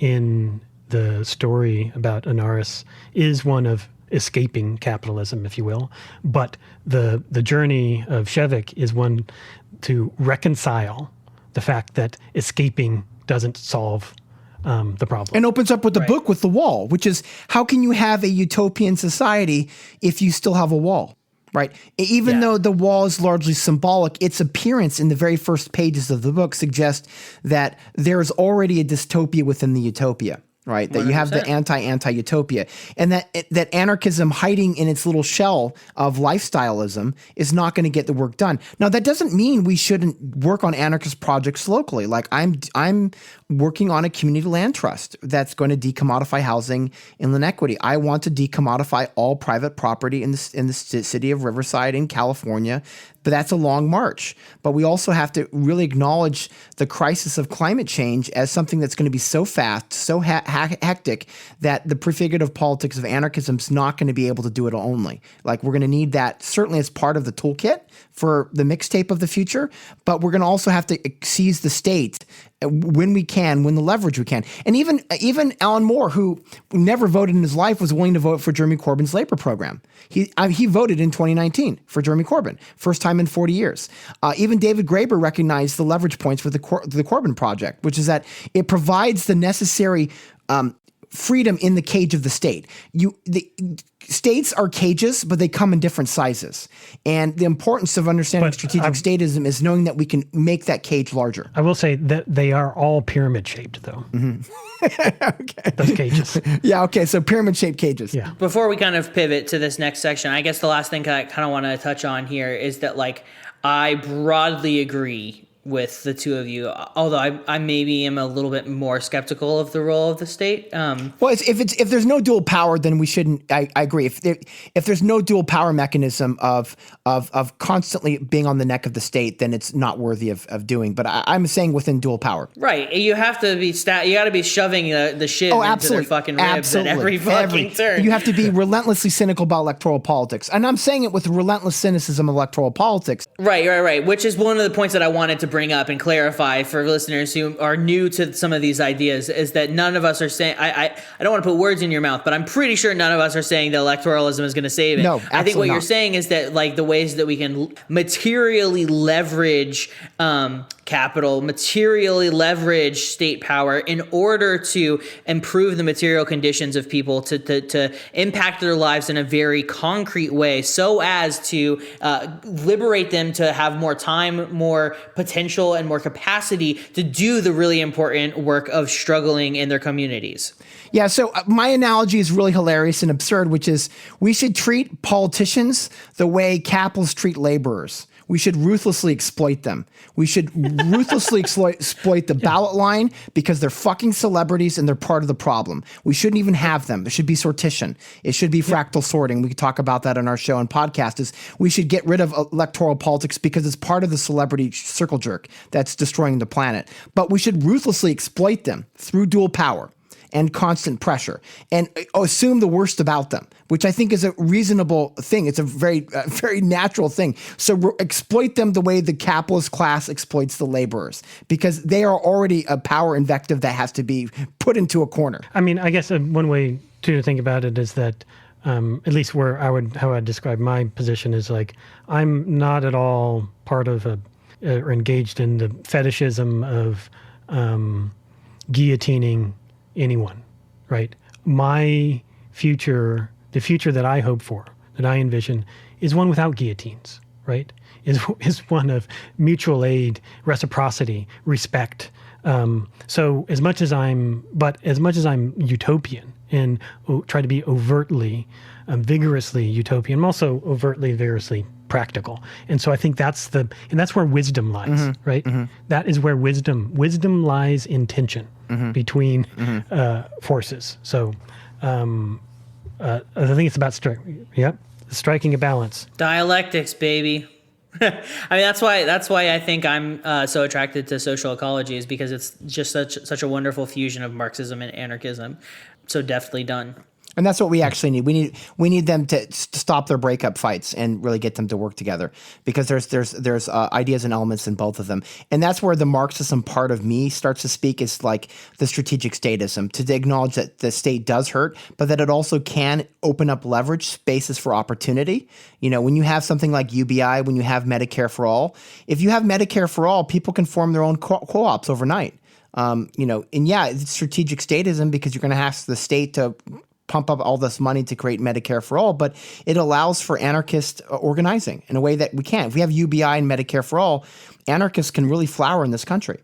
in the story about Anaris, is one of escaping capitalism, if you will. But the journey of Shevik is one to reconcile the fact that escaping doesn't solve the problem. And opens up with the book with the wall, which is, how can you have a utopian society if you still have a wall? Right. Even though the wall is largely symbolic, its appearance in the very first pages of the book suggests that there is already a dystopia within the utopia. Right, that 100%. You have the anti-anti-utopia, and that anarchism hiding in its little shell of lifestyleism is not going to get the work done. Now, that doesn't mean we shouldn't work on anarchist projects locally. Like I'm working on a community land trust that's going to decommodify housing inland equity. I want to decommodify all private property in the city of Riverside in California. But that's a long march. But we also have to really acknowledge the crisis of climate change as something that's going to be so fast, so hectic, that the prefigurative politics of anarchism is not going to be able to do it only. Like, we're going to need that certainly as part of the toolkit for the mixtape of the future, but we're going to also have to seize the state when we can, when the leverage we can. And even Alan Moore, who never voted in his life, was willing to vote for Jeremy Corbyn's labor program. He voted in 2019 for Jeremy Corbyn, first time in 40 years. Even David Graeber recognized the leverage points for the Corbyn project, which is that it provides the necessary freedom in the cage of the state. The states are cages, but they come in different sizes. And the importance of understanding strategic statism is knowing that we can make that cage larger. I will say that they are all pyramid shaped, though. Okay. Those cages. Yeah, okay, so pyramid shaped cages. Yeah. Before we kind of pivot to this next section, I guess the last thing I kind of want to touch on here is that, I broadly agree with the two of you, although I maybe am a little bit more skeptical of the role of the state. Well, if there's no dual power, then we shouldn't. I agree. If there's no dual power mechanism of constantly being on the neck of the state, then it's not worthy of doing. But I'm saying within dual power, right? You have to be you got to be shoving the shit into their fucking ribs at every fucking turn. You have to be relentlessly cynical about electoral politics, and I'm saying it with relentless cynicism of electoral politics. Right. Which is one of the points that I wanted to bring up and clarify for listeners who are new to some of these ideas, is that none of us are saying, I don't want to put words in your mouth, but I'm pretty sure none of us are saying that electoralism is going to save it. No, absolutely I think what not. you're saying is that the ways that we can materially leverage capital, materially leverage state power in order to improve the material conditions of people, to impact their lives in a very concrete way, so as to liberate them to have more time, more potential, and more capacity to do the really important work of struggling in their communities. Yeah, so my analogy is really hilarious and absurd, which is we should treat politicians the way capitalists treat laborers. We should ruthlessly exploit them. We should ruthlessly exploit the ballot line because they're fucking celebrities and they're part of the problem. We shouldn't even have them. It should be sortition. It should be fractal sorting. We could talk about that on our show and podcast. Is we should get rid of electoral politics because it's part of the celebrity circle jerk that's destroying the planet. But we should ruthlessly exploit them through dual power and constant pressure, and assume the worst about them, which I think is a reasonable thing. It's a very natural thing. So exploit them the way the capitalist class exploits the laborers, because they are already a power invective that has to be put into a corner. I mean, I guess one way to think about it is that, at least how I'd describe my position is like, I'm not at all part of or engaged in the fetishism of guillotining anyone, right? My future, the future that I hope for, that I envision, is one without guillotines, right? Is one of mutual aid, reciprocity, respect. So as much as I'm utopian and try to be overtly, vigorously utopian, I'm also overtly, vigorously practical. And so I think that's where wisdom lies, right? That is where wisdom lies in tension between forces. So I think it's about striking a balance. Dialectics, baby. I mean, that's why I think I'm so attracted to social ecology, is because it's just such a wonderful fusion of Marxism and anarchism. So deftly done. And that's what we actually need. We need them to stop their breakup fights and really get them to work together, because there's ideas and elements in both of them. And that's where the Marxism part of me starts to speak, is like the strategic statism, to acknowledge that the state does hurt, but that it also can open up leverage spaces for opportunity. You know, when you have something like UBI, when you have Medicare for all, if you have Medicare for all, people can form their own co-ops overnight. And it's strategic statism, because you're going to ask the state to pump up all this money to create Medicare for all, but it allows for anarchist organizing in a way that we can't. If we have UBI and Medicare for all, anarchists can really flower in this country.